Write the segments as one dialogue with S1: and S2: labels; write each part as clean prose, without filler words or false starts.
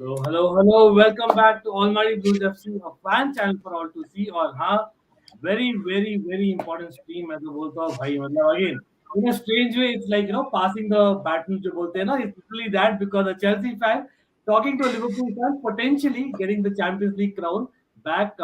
S1: Hello, hello, hello. Welcome back to Almighty Blues FC, a fan channel for all to see. और हाँ, very important stream मैं तो बोलता हूँ भाई मतलब again in a strange way it's like passing the baton जो बोलते हैं ना it's literally that because a Chelsea fan talking to a Liverpool fan potentially getting the Champions League crown back.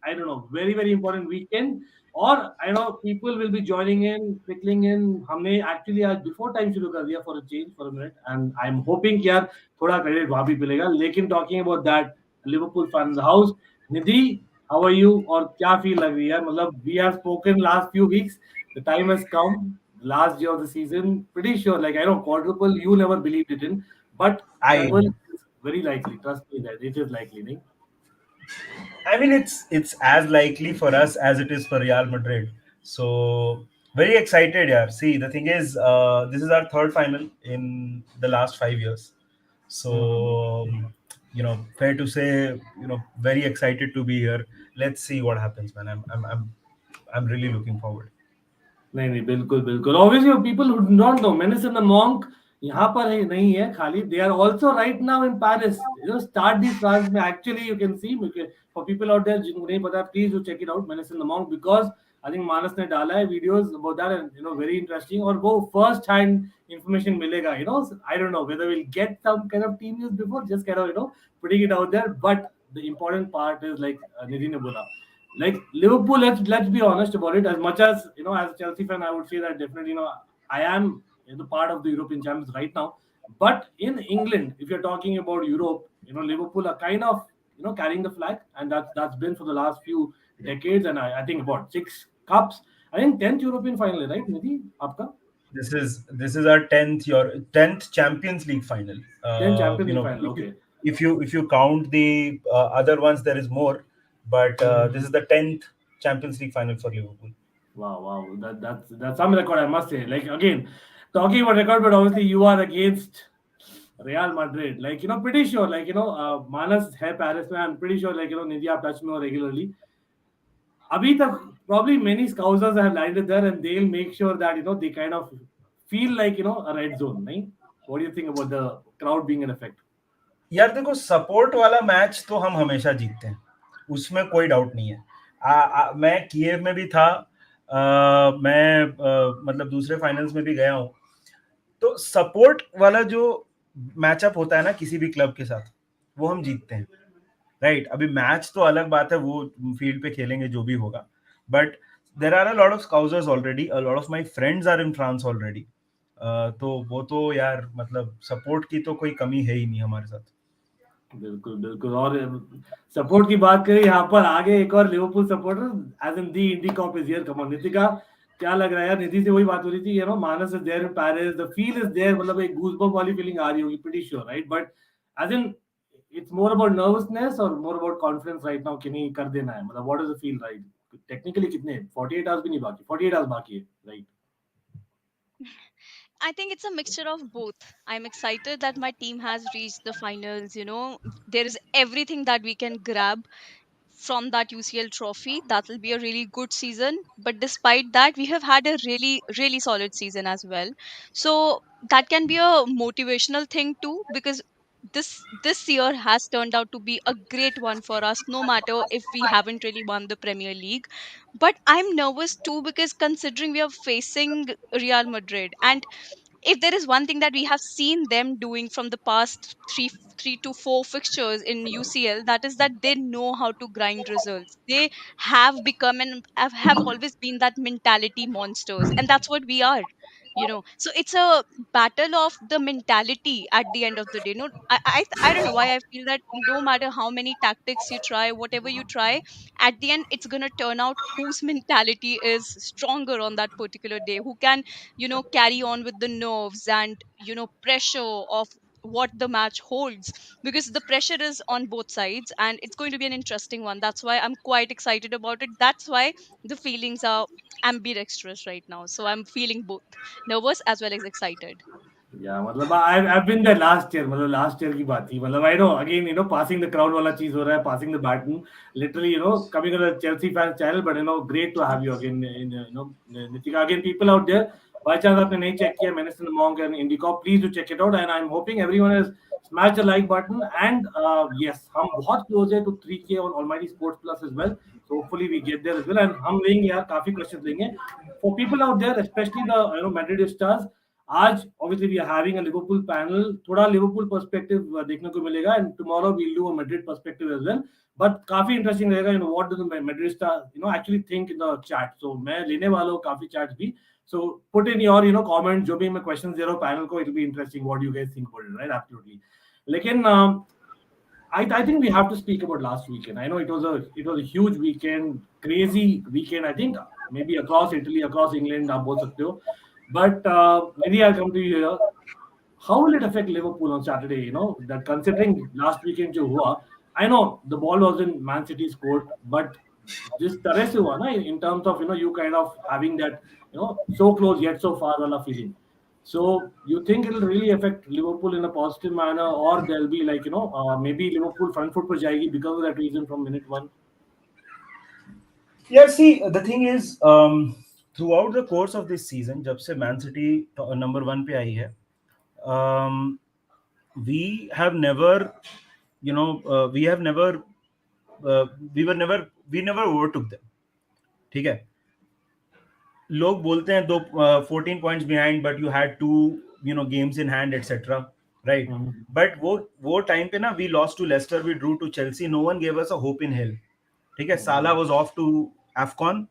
S1: I don't know, very important weekend. और I know people will be joining in, trickling in. हमने actually आज before time शुरू कर दिया for a change for a minute and I'm hoping कि यार थोड़ा credit वहां भी मिलेगा लेकिन talking about that Liverpool fan in the house Nidhi how are you और क्या फील लग रही है मतलब we have spoken last few weeks the time has come last year of the season pretty sure like I know quadruple you never believed it in but
S2: I
S1: treble is very likely trust me that it is likely नहीं?
S2: I mean it's as likely for us as it is for Real Madrid. So very excited, yeah. See, the thing is, this is our third final in the last 5 years. So fair to say, very excited to be here. Let's see what happens, man. I'm really looking forward.
S1: नहीं नहीं बिल्कुल बिल्कुल obviously people who don't know menis in the monk यहाँ पर है नहीं है खाली they are also right now in Paris start the France में actually you can see for people out there जिनको नहीं पता please do check it out menis in the monk because I think Manas ने डाला है videos about that and very interesting और वो first hand information मिलेगा आई don't know whether will get some kind of team news before just kind of putting it out there but the important part is like Nidhi ने बोला like Liverpool, let's be honest about it. As much as as a Chelsea fan, I would say that definitely, I am the part of the European champions right now. But in England, if you're talking about Europe, Liverpool are kind of carrying the flag, and that's been for the last few decades. And I think about 6 cups. I think 10th European final, right, Nidhi? Aapka?
S2: This is our tenth Champions League final.
S1: 10th Champions League final. Okay.
S2: If you count the other ones, there is more, but this is the 10th Champions League final for Liverpool.
S1: Wow. That's some record, I must say. Like again, talking about record, but obviously you are against Real Madrid. Like pretty sure. Like Manas है Paris में. I'm pretty sure. Like Nidhi आप touch में हो regularly. अभी तक probably many scousers have landed there, and they'll make sure that they kind of feel like a red zone. नहीं? What do you think about the crowd being an effect?
S2: यार देखो, support वाला match तो हम हमेशा जीतते हैं, उसमें कोई डाउट नहीं है। मैं कीव में भी था, मैं मतलब दूसरे फाइनल्स में भी गया हूँ, तो सपोर्ट वाला जो मैचअप होता है ना किसी भी क्लब के साथ, वो हम जीतते हैं, राइट। अभी मैच तो अलग बात है, वो फील्ड पे खेलेंगे जो भी होगा, but there are a lot of Scousers already, a lot of my friends are in France already, तो वो तो यार मतलब सपोर्ट की तो कोई कमी है ही नहीं हमारे साथ।
S1: बिल्कुल और सपोर्ट की बात करें यहाँ पर आगे एक और Liverpool supporter as in the Indy cup is here. Come on Nitika, क्या लग रहा है यार? निधि से वही बात हो रही थी, Manas is there in Paris, the feel is there, मतलब एक गूज़बम्प वाली फीलिंग आ रही होगी, pretty sure, right? But as in it's more about nervousness और more about confidence right now कि नहीं कर देना है, मतलब what is the feel right? Technically कितने 48 आवर्स भी नहीं बाकी, 48 आवर्स बाकी है, right?
S3: I think it's a mixture of both. I'm excited that my team has reached the finals. There is everything that we can grab from that UCL trophy. That will be a really good season. But despite that, we have had a really solid season as well. So that can be a motivational thing too, because this year has turned out to be a great one for us, no matter if we haven't really won the Premier League. But I'm nervous too, because considering we are facing Real Madrid, and if there is one thing that we have seen them doing from the past three to four fixtures in UCL, that is that they know how to grind results. They have become and have always been that mentality monsters, and that's what we are. So it's a battle of the mentality at the end of the day. No, I don't know why I feel that no matter how many tactics you try, whatever you try, at the end it's gonna turn out whose mentality is stronger on that particular day, who can carry on with the nerves and pressure of what the match holds, because the pressure is on both sides and it's going to be an interesting one. That's why I'm quite excited about it. That's why the feelings are ambidextrous right now, so I'm feeling both nervous as well as excited.
S1: या मतलब I've been there last year, मतलब last year की बात थी, मतलब I know again passing the crowd वाला चीज हो रहा है, passing the baton literally, coming on a Chelsea fan channel, but great to have you again in Nitika. Again, people out there, by chance आपने नहीं चेक किया Menace in the Monk and Indicop, please do check it out, and I'm hoping everyone is smash the like button, and yes, हम बहुत close है to 3K on Almighty Sports Plus as well. So hopefully we get there as well. And हम लेंगे यार काफी questions लेंगे for people out there, especially the Madridistas. आज obviously we are having a Liverpool panel. थोड़ा Liverpool perspective देखने को मिलेगा, and tomorrow we'll do a Madrid perspective as well. But काफी interesting रहेगा. What do the Madridistas actually think in the chat. So मैं लेने वाला हूँ काफी chats भी. So put in your comment, जो भी मैं questions दे रहा हूँ panel को, it'll be interesting what you guys think about it, right? Absolutely. लेकिन I think we have to speak about last weekend. I know it was a huge weekend, crazy weekend. I think maybe across Italy, across England, आप बोल सकते हो. But maybe I'll come to you here. How will it affect Liverpool on Saturday? That considering last weekend जो हुआ, I know the ball was in Man City's court, but जिस तरह से हुआ ना, in terms of you kind of having that so close yet so far वाला feeling. So you think it'll really affect Liverpool in a positive manner, or there'll be like maybe Liverpool front foot पर जाएगी because of that reason from minute one?
S2: Yeah, see, the thing is, throughout the course of this season, जब से Man City number 1 पे आई है, we never overtook them. ठीक है, लोग बोलते हैं 14 points behind, but you had 2 games in hand, etc. Right? But वो time पे ना, we lost to Leicester, we drew to Chelsea. No one gave us a hope in hell. ठीक है, Salah was off to AFCON.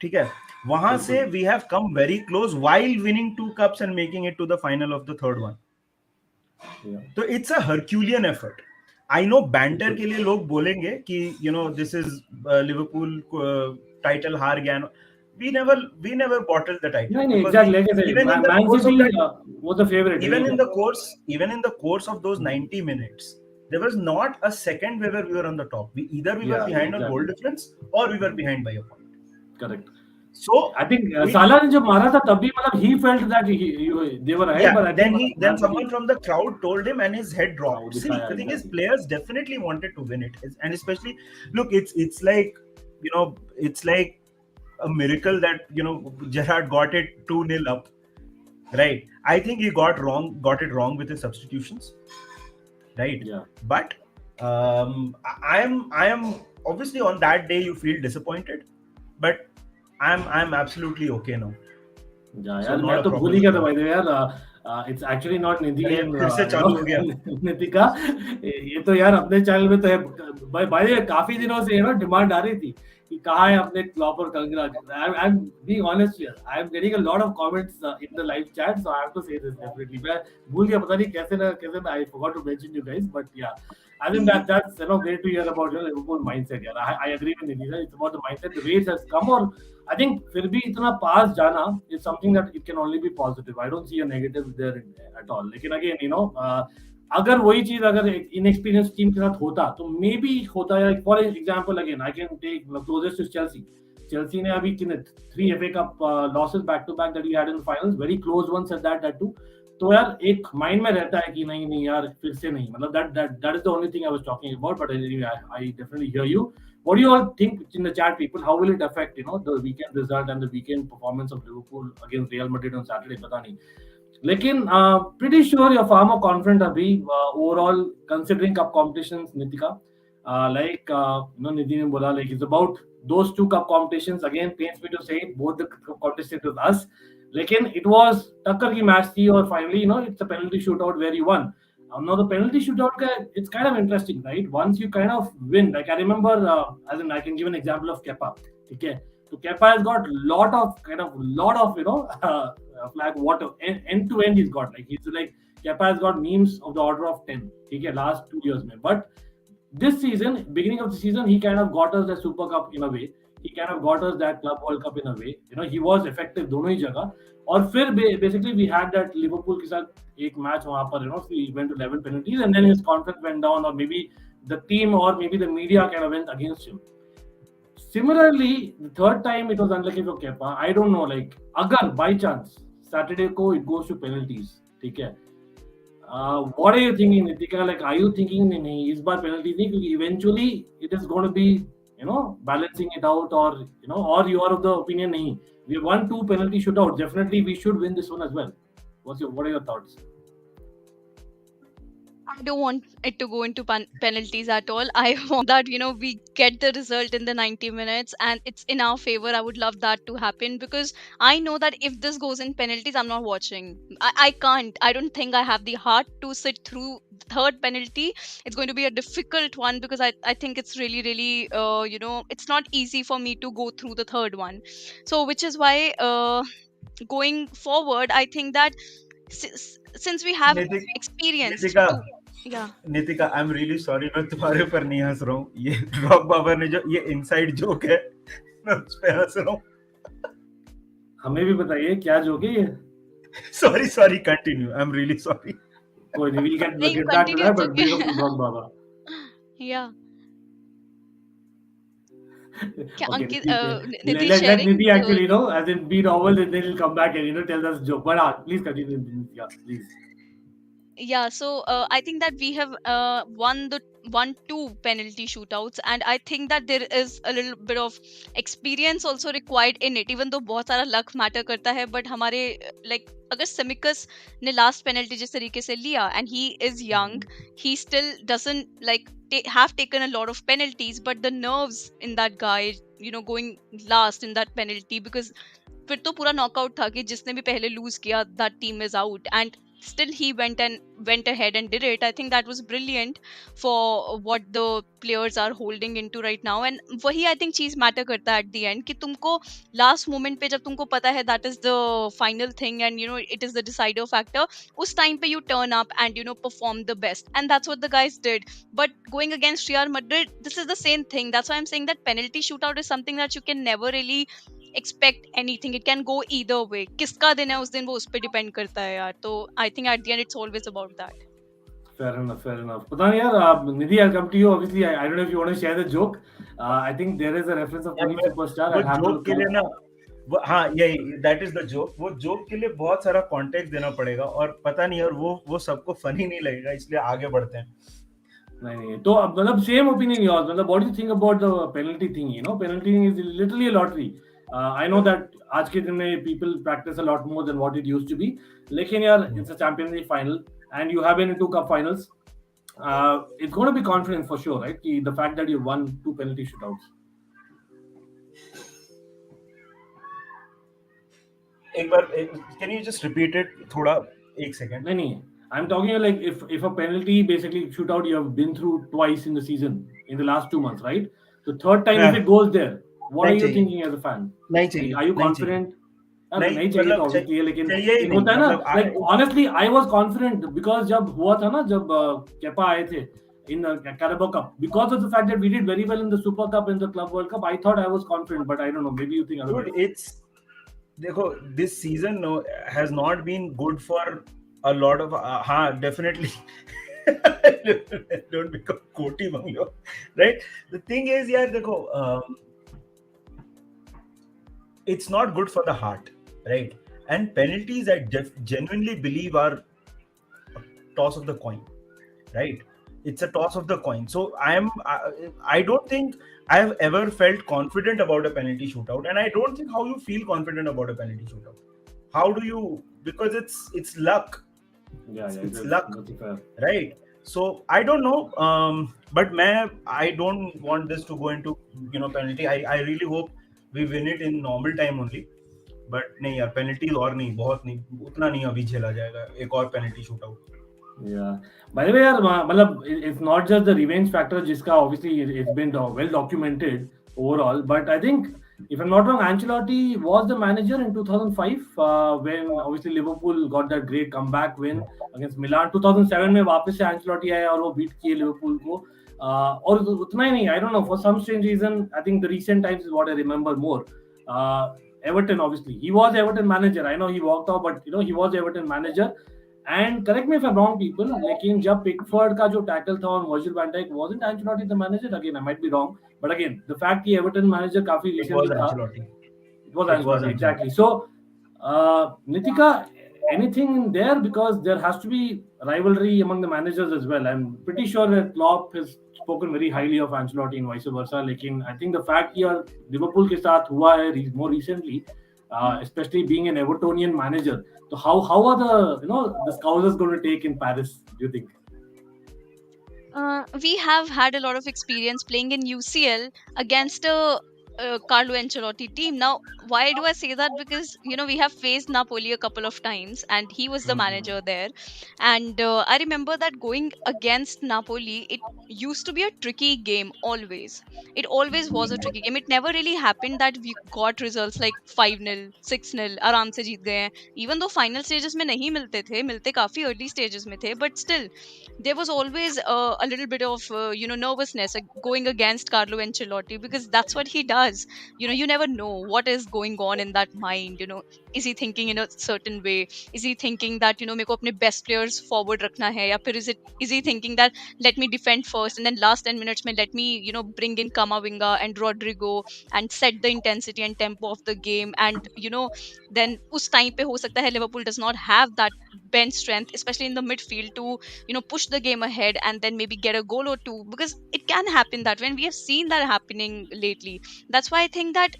S2: ठीक है, वहां से we have come very close while winning 2 cups and making it to the final of the third one. So it's a Herculean effort. I know banter के लिए लोग बोलेंगे कि this is Liverpool title हार गया. We never bottled the title.
S1: No, exactly. Like I said, Man City was the favorite.
S2: Even in the course of those 90 minutes, there was not a second where we were on the top. We were behind on goal difference, or we were behind by a point.
S1: Correct.
S2: So
S1: I think Salah ने जब मारा था तब भी मतलब he felt that they were ahead, but
S2: then someone from the crowd told him, and his head dropped. See, the thing is, players definitely wanted to win it, and especially look, it's like it's like a miracle that Gerrard got it 2-0 up, right? I think he got it wrong with his substitutions, right? Yeah. But I am obviously on that day you feel disappointed, but I'm absolutely okay now.
S1: Yeah, so मैं तो भूल ही गया था भाई यार. It's actually not Nidhi and
S2: फिर से चालू हो गया
S1: नितिका. ये तो यार अपने चैनल में तो है भाई काफी दिनों से डिमांड आ रही थी कि कहाँ है अपने क्लॉप और Kangana. I'm being honest here. I'm getting a lot of comments in the live chat, so I have to say this definitely. मैं भूल गया पता नहीं कैसे I forgot to mention you guys, but yeah, I think that's great to hear about your Liverpool mindset. Yeah, I agree with Nidhi. It's about the mindset. The way it has come, or I think फिर भी इतना पास जाना is something that it can only be positive. I don't see a negative there at all. लेकिन again अगर वही चीज अगर inexperience team के साथ होता तो मे बी होता है. For example again I can take closest to Chelsea ने अभी कितने 3 FA cup losses back to back that we had in finals, very close once at that too. तो यार एक माइंड में रहता है कि नहीं यार फिर से नहीं, मतलब that is the only thing I was talking about. But I definitely here you. What do you all think in the chat, people? How will it affect the weekend result and the weekend performance of Liverpool against Real Madrid on Saturday? पता नहीं. लेकिन pretty sure you're far more confident अभी overall considering cup competitions, Nitika. Like Nidhi ने बोला, like it's about those 2 cup competitions. Again, pains me to say it, both the competitions with us. लेकिन it was टक्कर की match थी और finally it's a penalty shootout where you won. Now the penalty shootout it's kind of interesting, right? Once you kind of win, like I remember as in I can give an example of Kepa. Okay, so Kepa has got lot of flag water end to end. He's got like Kepa has got memes of the order of 10. Okay, last 2 years mein. But this season, beginning of the season, he kind of got us the Super Cup in a way. He kind of got us that Club World Cup in a way. He was effective दोनों ही जगह. और फिर basically we had that Liverpool के साथ एक match वहाँ पर we went to 11 penalties, and then his confidence went down, or maybe the team or maybe the media kind of went against him. Similarly, the third time it was unlucky for Kepa. I don't know, like अगर by chance Saturday को it goes to penalties, ठीक है? What are you thinking, Nitika? Like, are you thinking नहीं इस बार penalties नहीं, क्योंकि eventually it is going to be balancing it out, or or you are of the opinion nahi, we won 2 penalty shootouts, definitely we should win this one as well. What are your thoughts?
S3: I don't want it to go into penalties at all. I want that, we get the result in the 90 minutes and it's in our favor. I would love that to happen because I know that if this goes in penalties, I'm not watching. I can't. I don't think I have the heart to sit through the third penalty. It's going to be a difficult one because I think it's really, really, it's not easy for me to go through the third one. So, which is why going forward, I think that since we have
S2: Nitik
S3: experienced
S2: Nitika
S3: to, yeah.
S2: Nitika I am really sorry, मैं तुम्हारे ऊपर नहीं हंस रहा हूँ, ये rock Babar ने जो ये इनसाइड जोक है मैं उस पे हंस रहा हूँ.
S1: हमें भी बताइए क्या जोक है ये.
S2: Sorry, continue. I'm really sorry.
S1: कोई नहीं, we'll get
S3: नहीं, you
S1: back to
S3: continue,
S1: that,
S3: it's
S1: but big up
S3: okay.
S1: to Rock Baba.
S3: Yeah. क्या
S1: Okay,
S3: Ankit
S1: let
S3: Nidhi
S1: let
S3: sharing
S1: Nidhi actually as in be novel, and then he'll come back and tell us joke. But please continue, yeah, please.
S3: yeah, so I think that we have won the 1-2 penalty shootouts, and I think that there is a little bit of experience also required in it, even though बहुत सारा luck matter करता है, but हमारे like अगर Simicus ने last penalty जिस तरीके से लिया and he is young, he still doesn't like have taken a lot of penalties, but the nerves in that guy, going last in that penalty, because फिर तो पूरा नॉकआउट था कि जिसने भी पहले लूज किया that team is out and still he went ahead and did it. I think that was brilliant for what the players are holding into right now, and वही I think चीज matter करता है at the end कि तुमको last moment पे जब तुमको पता है that is the final thing and it is the decider factor, उस time पे you turn up and perform the best, and that's what the guys did. But going against Real Madrid, this is the same thing. That's why I'm saying that penalty shootout is something that you can never really expect anything. It can go either way. किसका दिन है उस दिन वो उस पे depend करता है यार. तो I think at the end it's always about that.
S1: Fair enough. पता नहीं यार, Nidhi, I'll come to you. Obviously, I don't know if you want to share the joke. I think there is a reference of Pune Superstar.
S2: वो
S1: I'll have to
S2: joke
S1: look
S2: के लिए
S1: up.
S2: ना, वो हाँ यही that is the joke. वो joke के लिए बहुत सारा कॉन्टेक्स्ट देना पड़ेगा और पता नहीं, और वो सबको फनी नहीं लगेगा, इसलिए आगे बढ़ते हैं.
S1: नहीं तो मतलब सेम ओपिनियन योर्स. मतलब what do you think about the penalty thing? Penalty thing is literally a lottery. I know that आज के दिन में people practice a lot more than what it used to be. लेकिन यार, it's a Champions League final and you have been in two cup finals. It's going to be confidence for sure, right? The fact that you won 2 penalty shootouts.
S2: एक बार can you just repeat it थोड़ा, एक second.
S1: नहीं, I'm talking like if a penalty basically shootout you have been through twice in the season in the last 2 months, right? So third time if it goes there, what are you thinking as a fan?
S2: नहीं चाहिए.
S1: Are you confident?
S2: नहीं
S1: चाहिए तो obviously है, लेकिन
S2: चाहिए ही
S1: एक होता है ना,
S2: मतलब
S1: like honestly I was confident because जब हुआ था ना, जब केपा आए थे in the Carabao Cup, because of the fact that we did very well in the Super Cup and the Club World Cup, I thought I was confident, but I don't know, maybe you think otherwise.
S2: Dude, it's देखो, this season has not been good for a lot of हाँ definitely don't become कोटी bungalow, right? The thing is यार देखो, it's not good for the heart, right? And penalties I genuinely believe are a toss of the coin, right? It's a toss of the coin. So I don't think I've ever felt confident about a penalty shootout, and I don't think how you feel confident about a penalty shootout. How do you? Because it's luck.
S1: Yeah,
S2: it's luck, right? So I don't know, but I don't want this to go into penalty. I really hope we win it in normal time only. But नहीं यार, penalties और नहीं, बहुत नहीं, उतना नहीं अभी झेला जाएगा एक और penalty shootout.
S1: Yeah. By the way, यार, मतलब it's not just the revenge factor, जिसका obviously it's been well documented overall, but I think if I'm not wrong, Ancelotti was the manager in 2005 when obviously Liverpool got that great comeback win against Milan. 2007 में वापस से Ancelotti आया और वो beat किए Liverpool को. और उतना ही नहीं, I don't know, for some strange reason, I think the recent times is what I remember more. Everton, obviously, he was Everton manager. I know he walked out, but he was Everton manager. And correct me if I'm wrong, people, लेकिन जब Pickford का जो tackle था on Virgil van Dijk, wasn't Ancelotti the manager? Again, I might be wrong, but again, the fact कि Everton manager काफी recently था. It was Ancelotti, exactly. So, Nitika, anything in there, because there has to be rivalry among the managers as well. I'm pretty sure that Klopp has spoken very highly of Ancelotti and vice versa. लेकिन I think the fact कि यार Liverpool के साथ हुआ है more recently, especially being an Evertonian manager. So how are the the Scousers going to take in Paris, do you think?
S3: We have had a lot of experience playing in UCL against a Carlo Ancelotti team. Now, why do I say that? Because we have faced Napoli a couple of times, and he was the
S1: Mhm.
S3: manager there. And I remember that going against Napoli, it used to be a tricky game always. It always was a tricky game. It never really happened that we got results like 5-0, 6-0, आराम से जीत गए हैं. Even though final stages में नहीं मिलते थे, मिलते काफी early stages में थे, but still there was always a little bit of nervousness going against Carlo Ancelotti, because that's what he does. You never know what is going on in that mind. Is he thinking in a certain way? Is he thinking that मेरे को अपने best players forward रखना है, या फिर is he thinking that let me defend first and then last 10 minutes में let me bring in Kamavinga and Rodrigo and set the intensity and tempo of the game. And then उस time पे हो सकता है Liverpool does not have that bench strength, especially in the midfield, to push the game ahead and then maybe get a goal or two, because it can happen that when we have seen that happening lately. That's why I think that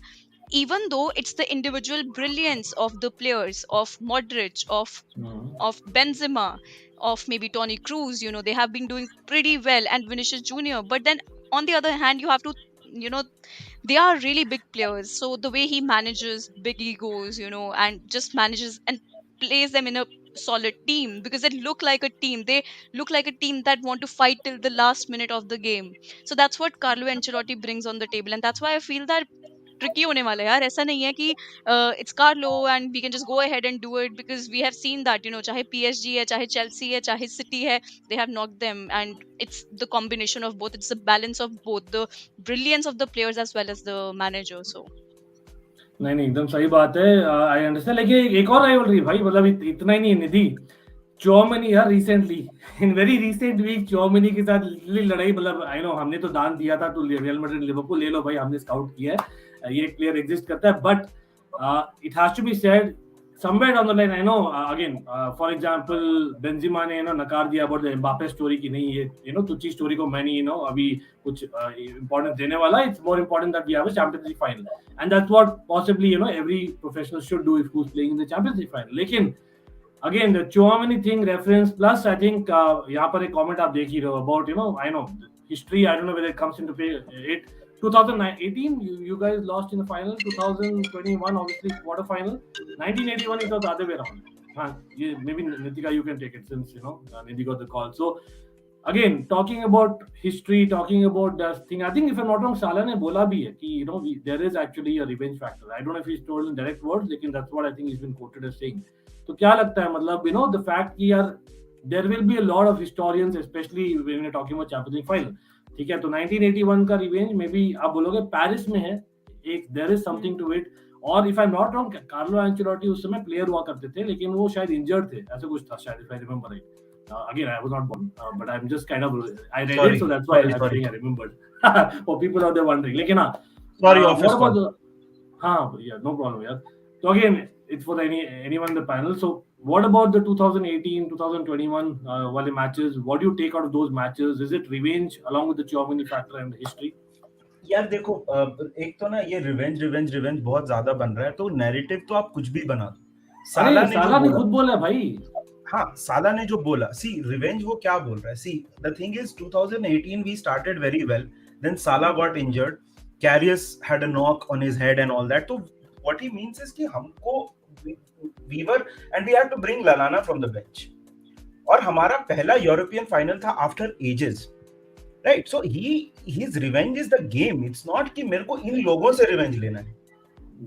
S3: even though it's the individual brilliance of the players, of Modric,
S1: Mhm.
S3: of Benzema, of maybe Tony Cruz, they have been doing pretty well, and Vinicius Junior, but then on the other hand you have to, you know they are really big players. So the way he manages big egos, and just manages and plays them in a solid team, because they look like a team. They look like a team that want to fight till the last minute of the game. So that's what Carlo Ancelotti brings on the table, and that's why I feel that tricky होने वाला है यार. ऐसा नहीं है कि it's Carlo and we can just go ahead and do it, because we have seen that चाहे PSG है, चाहे चेल्सी है, चाहे सिटी है, they have knocked them. And it's the combination of both, it's the balance of both, the brilliance of the players as well as the manager. So
S1: नहीं नहीं एकदम सही बात है. I understand. लेकिन एक और राइवलरी भाई, मतलब इतना ही नहीं है निधि. चौमनी यार recently, in very recent week Tchouameni के साथ लिटरली लड़ाई. मतलब आई नो हमने तो दान दिया था टू रियल मैड्रिड लिवरपूल, ले लो भाई, हमने स्काउट किया है, ये एक प्लेयर एग्जिस्ट करता है. But it has to be said somewhere down the line, I know again for example Benzema ने नकार दिया अबाउट द एम्बापे स्टोरी की नहीं, ये तुच्ची स्टोरी को मैं नहीं अभी कुछ इंपॉर्टेंस देने वाला. It's more important that we have a Champions League final, and that's what possibly every professional should do if who is playing in the Champions League final. लेकिन again the Chouamani thing reference plus I think यहाँ पर एक comment आप देख ही रहे हो about I know history. I don't know whether it comes into play. 2018 you guys lost in the final. 2021 obviously quarter final. 1981 it was the other way around. Maybe Nitika you can take it since Nidhi got the call. So again talking about history, talking about that thing, I think if I'm not wrong Salah ने बोला भी है कि there is actually a revenge factor. I don't know if he's told in direct words, लेकिन that's what I think he's been quoted as saying. तो क्या लगता है, मतलब the fact कि यार there will be a lot of historians especially when we're talking about Champions League final. ठीक है, तो 1981 का रिवेंज मे बी आप बोलोगे पेरिस में है, एक there is something to it. और if I am not wrong Carlo Ancelotti उस समय प्लेयर हुआ करते थे, लेकिन वो शायद इंजर्ड थे, ऐसा कुछ था शायद, if I remember right. Again, I was not born, but I'm just kind of I read it, so that's why I'm saying I remembered. For people out there wondering, लेकिन हाँ,
S2: Sorry,
S1: what
S2: office
S1: about
S2: call.
S1: हाँ yeah, no problem यार. So again, it's for anyone in the panel. So what about the 2018 2021 wale matches? What do you take out of those matches? Is it revenge along with the Chouamani factor and the history?
S2: यार देखो, एक तो ना ये revenge revenge revenge बहुत ज्यादा बन रहा है, तो नैरेटिव तो आप कुछ भी बना दो.
S1: साला ने खुद बोला भाई.
S2: हाँ, साला ने जो बोला, सी रिवेंज वो क्या बोल रहा है. See the thing is 2018 we started very well, then Salah got injured, Karius had a knock on his head and all that. तो what he means is कि हमको we were and we had to bring Lallana from the bench, और हमारा पहला European final था after ages, right. So his revenge is the game. It's not कि मेरे को इन लोगों से रिवेंज लेना है.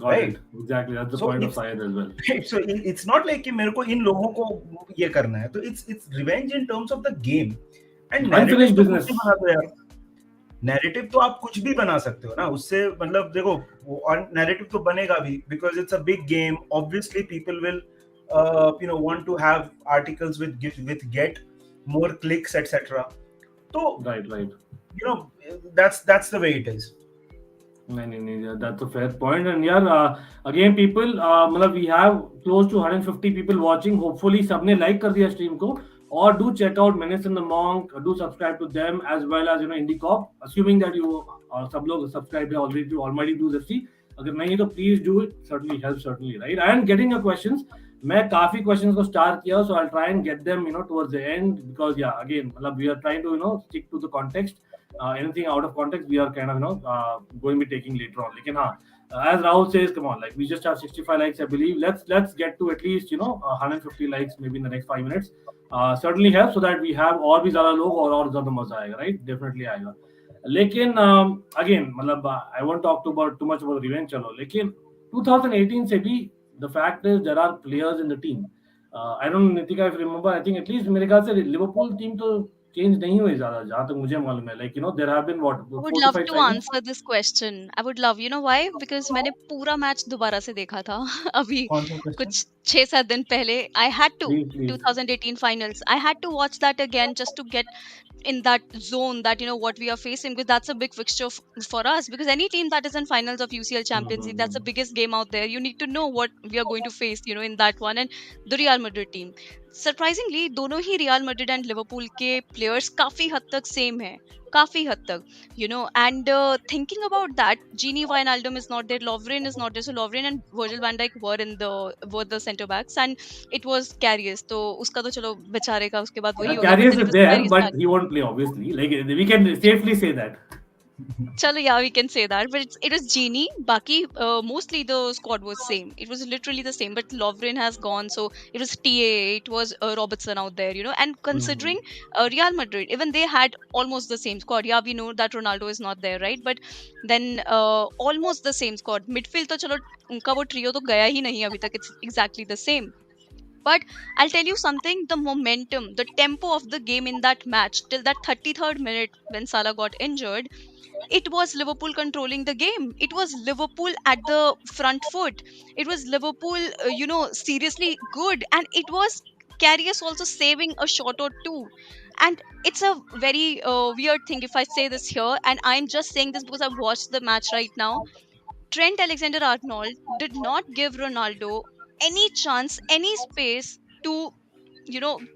S1: Got it. Exactly, that's the point of Syed as well.
S2: Right. So it's not like कि मेरे को इन लोगों को ये करना है. तो it's revenge in terms of the game. And
S1: unfinished business.
S2: Narrative तो आप कुछ भी बना सकते हो ना उससे, मतलब देखो नैरेटिव तो बनेगा भी, because it's a big game. Obviously people will want to have articles with get more clicks, etc. So right. That's the way it is.
S1: नहीं, that's a fair point. And यार again people, मतलब we have close to 150 people watching. Hopefully सबने like कर दिया stream को, और do check out Menace and the Monk, do subscribe to them as well as IndieCop, assuming that you सब लोग subscribe है already to Almighty Blues FC. अगर नहीं तो please do it, certainly helps, certainly, right? And getting your questions, मैं काफी questions को star किया, so I'll try and get them, towards the end, because yeah, again, मतलब we are trying to stick to the context. Anything out of context, we are kind of going to be taking later on. लेकिन हाँ, as Rahul says, come on, like we just have 65 likes, I believe. Let's get to at least 150 likes maybe in the next 5 minutes. Certainly help, so that we have और भी ज़्यादा लोग और ज़्यादा मजा आएगा, right? Definitely आएगा. लेकिन again, मतलब I won't talk too much about revenge, चलो. लेकिन 2018 से भी the fact is there are players in the team. I don't know, Nitika, if you remember, I think at least मेरे ख्याल से Liverpool team तो change नहीं हुई ज़्यादा, जहाँ तक मुझे मालूम है. Like there have been what
S3: I would
S1: 4 to
S3: love
S1: 5
S3: to
S1: signings.
S3: answer this question. I would love, you know why? Because मैंने पूरा मैच दोबारा से देखा था अभी
S2: कौन सा क्वेश्चन?
S3: कुछ 6-7 दिन पहले. I had to.
S1: Please.
S3: 2018 finals. I had to watch that again just to get in that zone that what we are facing, because that's a big fixture for us, because any team that is in finals of UCL Champions League, that's the biggest game out there. You need to know what we are going to face in that one. And the Real Madrid team, surprisingly दोनों ही Real Madrid and Liverpool के players काफी हद तक same है, काफी हद तक, and thinking about that, Gini Wijnaldum is not there, Lovren is not there, so Lovren and Virgil van Dijk were the center backs, and it was Karius. तो उसका तो चलो बेचारे का उसके बाद वही हो गया, but
S1: Karius
S3: then it
S1: is
S3: was
S1: there,
S3: Karius
S1: but
S3: match.
S1: he won't play, obviously. Like we can safely say that.
S3: Chalo, yeah, we can say that, but it was Genie. Baki, mostly the squad was same. It was literally the same, but Lovren has gone, so it was TA, it was Robertson out there, And considering Real Madrid, even they had almost the same squad. Yeah, we know that Ronaldo is not there, right? But then almost the same squad. Midfield तो चलो उनका वो trio तो गया ही नहीं अभी तक. It's exactly the same. But I'll tell you something, the momentum, the tempo of the game in that match till that 33rd minute when Salah got injured, it was Liverpool controlling the game. It was Liverpool at the front foot. It was Liverpool, seriously good. And it was Karius also saving a shot or two. And it's a very weird thing if I say this here. And I'm just saying this because I've watched the match right now. Trent Alexander-Arnold did not give Ronaldo any chance, any space to,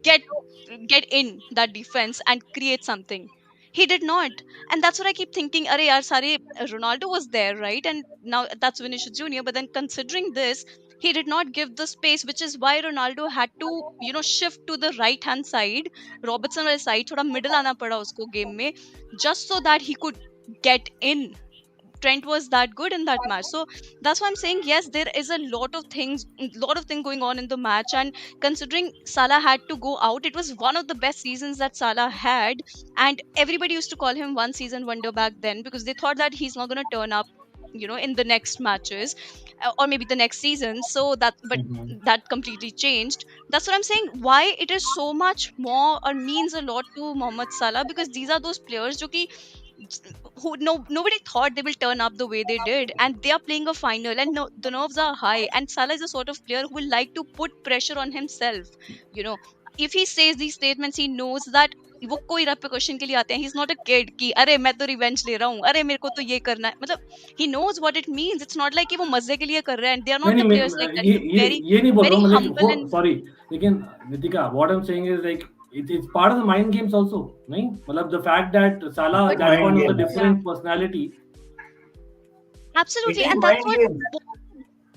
S3: get in that defense and create something. He did not, and that's what I keep thinking. Are yaar, sare Ronaldo was there, right? And now that's Vinicius Junior. But then considering this, he did not give the space, which is why Ronaldo had to, shift to the right hand side, Robertson wale side, thoda middle आना पड़ा उसको game में, just so that he could get in. Trent was that good in that match. So that's why I'm saying yes, there is a lot of things going on in the match. And considering Salah had to go out, it was one of the best seasons that Salah had. And everybody used to call him one season wonder back then, because they thought that he's not going to turn up in the next matches, or maybe the next season. So but that completely changed. That's what I'm saying, why it is so much more or means a lot to Mohamed Salah, because these are those players who nobody thought they will turn up the way they did, and they are playing a final, and the nerves are high, and Salah is the sort of player who will like to put pressure on himself. If he says these statements, he knows that वो कोई repercussion के लिए आते हैं. He's not a kid कि अरे मैं तो revenge ले रहा हूँ, अरे मेरे को तो ये करना है. मतलब he knows what it means. It's not like कि वो मजे के लिए कर रहे हैं, and they are not the players like that.
S1: ये नहीं बोल रहा
S3: very
S1: हूँ,
S3: humble and
S1: sorry, लेकिन Nitika, what I'm saying is like it's part of the mind games also, नहीं? मतलब the fact that Salah at that point was a different personality.
S3: Absolutely, and that's what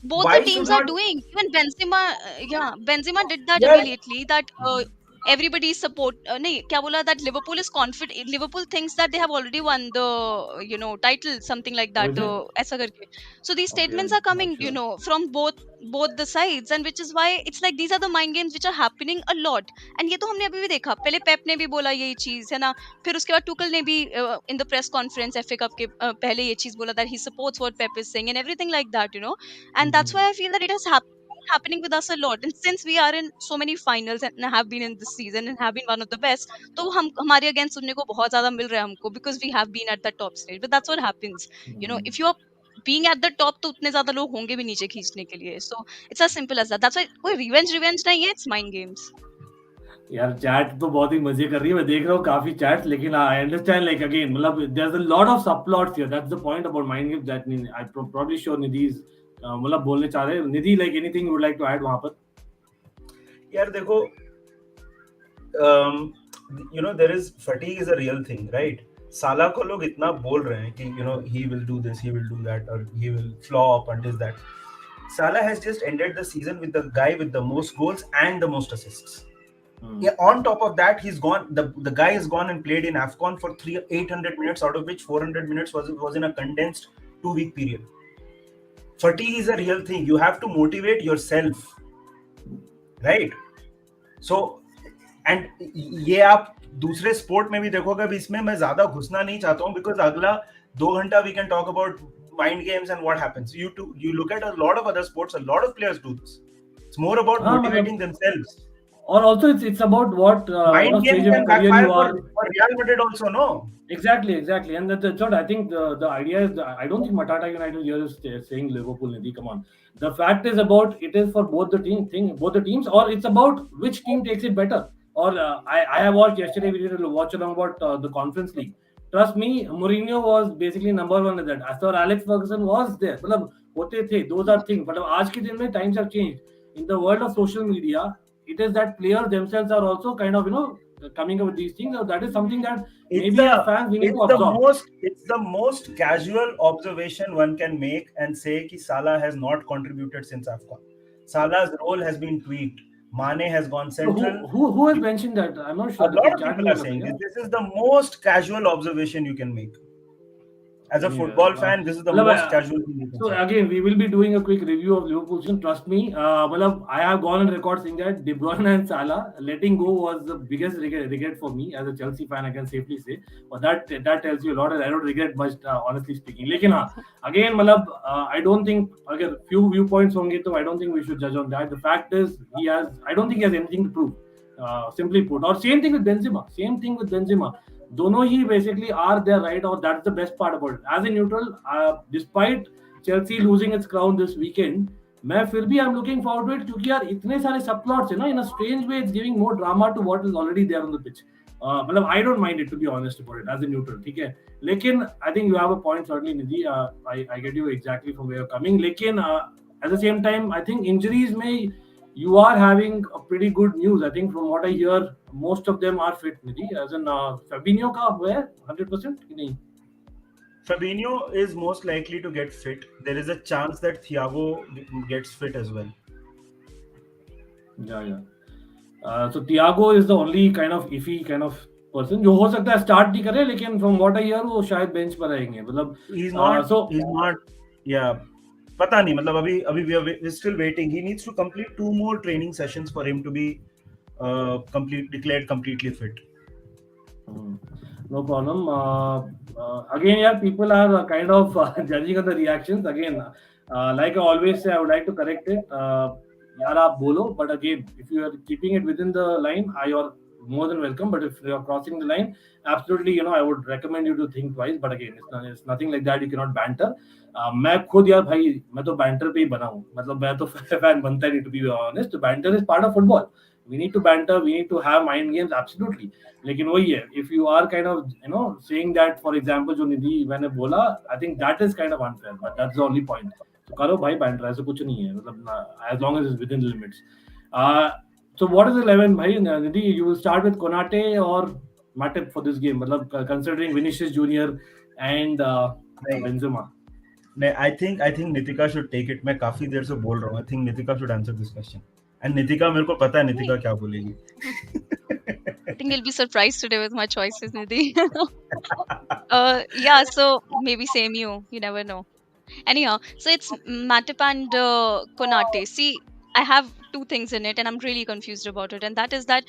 S3: both the teams are doing. Even Benzema did that immediately. That everybody support. नहीं, क्या बोला, that Liverpool is confident. Liverpool thinks that they have already won the title, something like that. ऐसा करके. So these statements are coming, from both the sides, and which is why it's like these are the mind games which are happening a lot. And ये तो हमने अभी भी देखा. पहले पेप ने भी बोला यही चीज है ना. फिर उसके बाद टुकल ने भी in the press conference FA Cup के पहले ये चीज बोला that he supports what Pep is saying and everything like that. And that's why I feel that it has happening with us a lot. And since we are in so many finals and have been in this season and have been one of the best, तो हमारे against सुनने को बहुत ज़्यादा मिल रहा है हमको, because we have been at the top stage. But that's what happens. If you are being at the top, तो उतने ज़्यादा लोग होंगे भी नीचे खींचने के लिए. So it's as simple as that. That's why कोई revenge नहीं है. It's mind games.
S1: यार चैट तो बहुत ही मजे कर रही है, मैं देख रहा हूँ काफी चैट्स, लेकिन आई अंडरस्टैंड लाइक अगेन मतलब there is a lot of subplots here. That's the point about mind games that I probably sure Nidhi मतलब बोलने चाह रहे हैं. Nidhi, like anything you would like to add वहां पर?
S2: यार देखो, there is fatigue is a real thing, right? साला को लोग इतना बोल रहे हैं कि he will do this, he will do that, or he will flop and this that. Salah has just ended the season with the guy with the most goals and the most assists. Yeah, on top of that, he's gone. The guy has gone and played in AFCON for 800 minutes, out of which 400 minutes was in a condensed 2-week period. Fatigue is a real thing. You have to motivate yourself, right? So, and ये आप दूसरे sport में भी देखोगे. अब इसमें मैं ज्यादा घुसना नहीं चाहता हूँ because अगला 2 घंटा we can talk about mind games and what happens. You look at a lot of other sports. A lot of players do this. It's more about motivating themselves.
S1: Or also it's about what
S2: mind games can backfire for Real Madrid also, no?
S1: Exactly, and that's what I think the idea is. I don't think Matata United here is saying Liverpool, Nidhi, come on. The fact is about it is for both the teams, or it's about which team takes it better. Or I have watched yesterday. We did a watch along about the Conference League. Trust me, Mourinho was basically number one in that. As Sir Alex Ferguson was there. मतलब होते थे. Those are things. But आज के दिन में times have changed. In the world of social media, it is that players themselves are also kind of coming up with these things. So that is something that maybe as fans we need to absorb.
S2: It's the most casual observation one can make and say that Salah has not contributed since AFCON. Salah's role has been tweaked. Mane has gone central.
S1: Who has mentioned that? I'm not sure.
S2: A lot of people are saying this. This is the most casual observation you can make. As a football fan, this is the most casual thing you can
S1: say. So
S2: again,
S1: we will be doing a quick review of Liverpool. Trust me. I have gone on record saying that De Bruyne and Salah letting go was the biggest regret for me as a Chelsea fan. I can safely say. But that tells you a lot. And I don't regret much, honestly speaking. Lekin again, I don't think again few viewpoints honge, so I don't think we should judge on that. The fact is, I don't think he has anything to prove. Simply put, or same thing with Benzema. दोनों ही basically are there, right? Or that's the best part about it. As a neutral, despite Chelsea losing its crown this weekend, मैं फिर भी I'm looking forward to it क्योंकि यार इतने सारे subplots है ना, in a strange way it's giving more drama to what is already there on the pitch. मतलब I don't mind it, to be honest about it as a neutral, ठीक है. लेकिन I think you have a point certainly, Nidhi. I get you exactly from where you're coming. लेकिन at the same time, I think injuries में you are having a pretty good news. I think from what I hear, most of them are fit, Nidhi. As in Fabinho का हुआ 100% कि नहीं?
S2: Fabinho is most likely to get fit. There is a chance that Thiago gets fit as well.
S1: Yeah. So Thiago is the only kind of iffy kind of person जो हो सकता है start नहीं करे, लेकिन from what I hear वो शायद bench पर रहेंगे. मतलब
S2: he's not. Yeah. पता नहीं, मतलब अभी we're still waiting. He needs to complete 2 more training sessions for him to be declared completely fit.
S1: No problem. Again, yeah, people are kind of judging on the reactions. Again, like I always say, I would like to correct it. यार आप बोलो, but again, if you are keeping it within the line, you're more than welcome. But if you're crossing the line, absolutely, I would recommend you to think twice. But again, it's nothing like that. You cannot banter. मैं खुद यार भाई मैं तो banter पे ही बना हूँ, मतलब मैं तो फैन बनता ही नहीं, to be honest. Banter is part of football. We need to banter, we need to have mind games, absolutely. लेकिन वही है, if you are kind of saying that, for example, जो निधि मैंने बोला, I think that is kind of unfair, but that's the only point. तो करो भाई banter, ऐसा कुछ नहीं है, मतलब as long as it's within the limits. So what is 11 भाई? Nidhi, you will start with Konate or Matip for this game, मतलब considering Vinicius Junior and Benzema.
S2: I think Nitika should take it. मैं काफी देर से बोल रहा हूँ. I think Nitika should answer this question. And Nitika, मेरे को पता है Nitika क्या बोलेगी.
S3: I think you'll be surprised today with my choices, Nidhi. Yeah, so maybe same you never know. Anyhow, so it's Matip and Konate. See, I have 2 things in it and I'm really confused about it, and that is that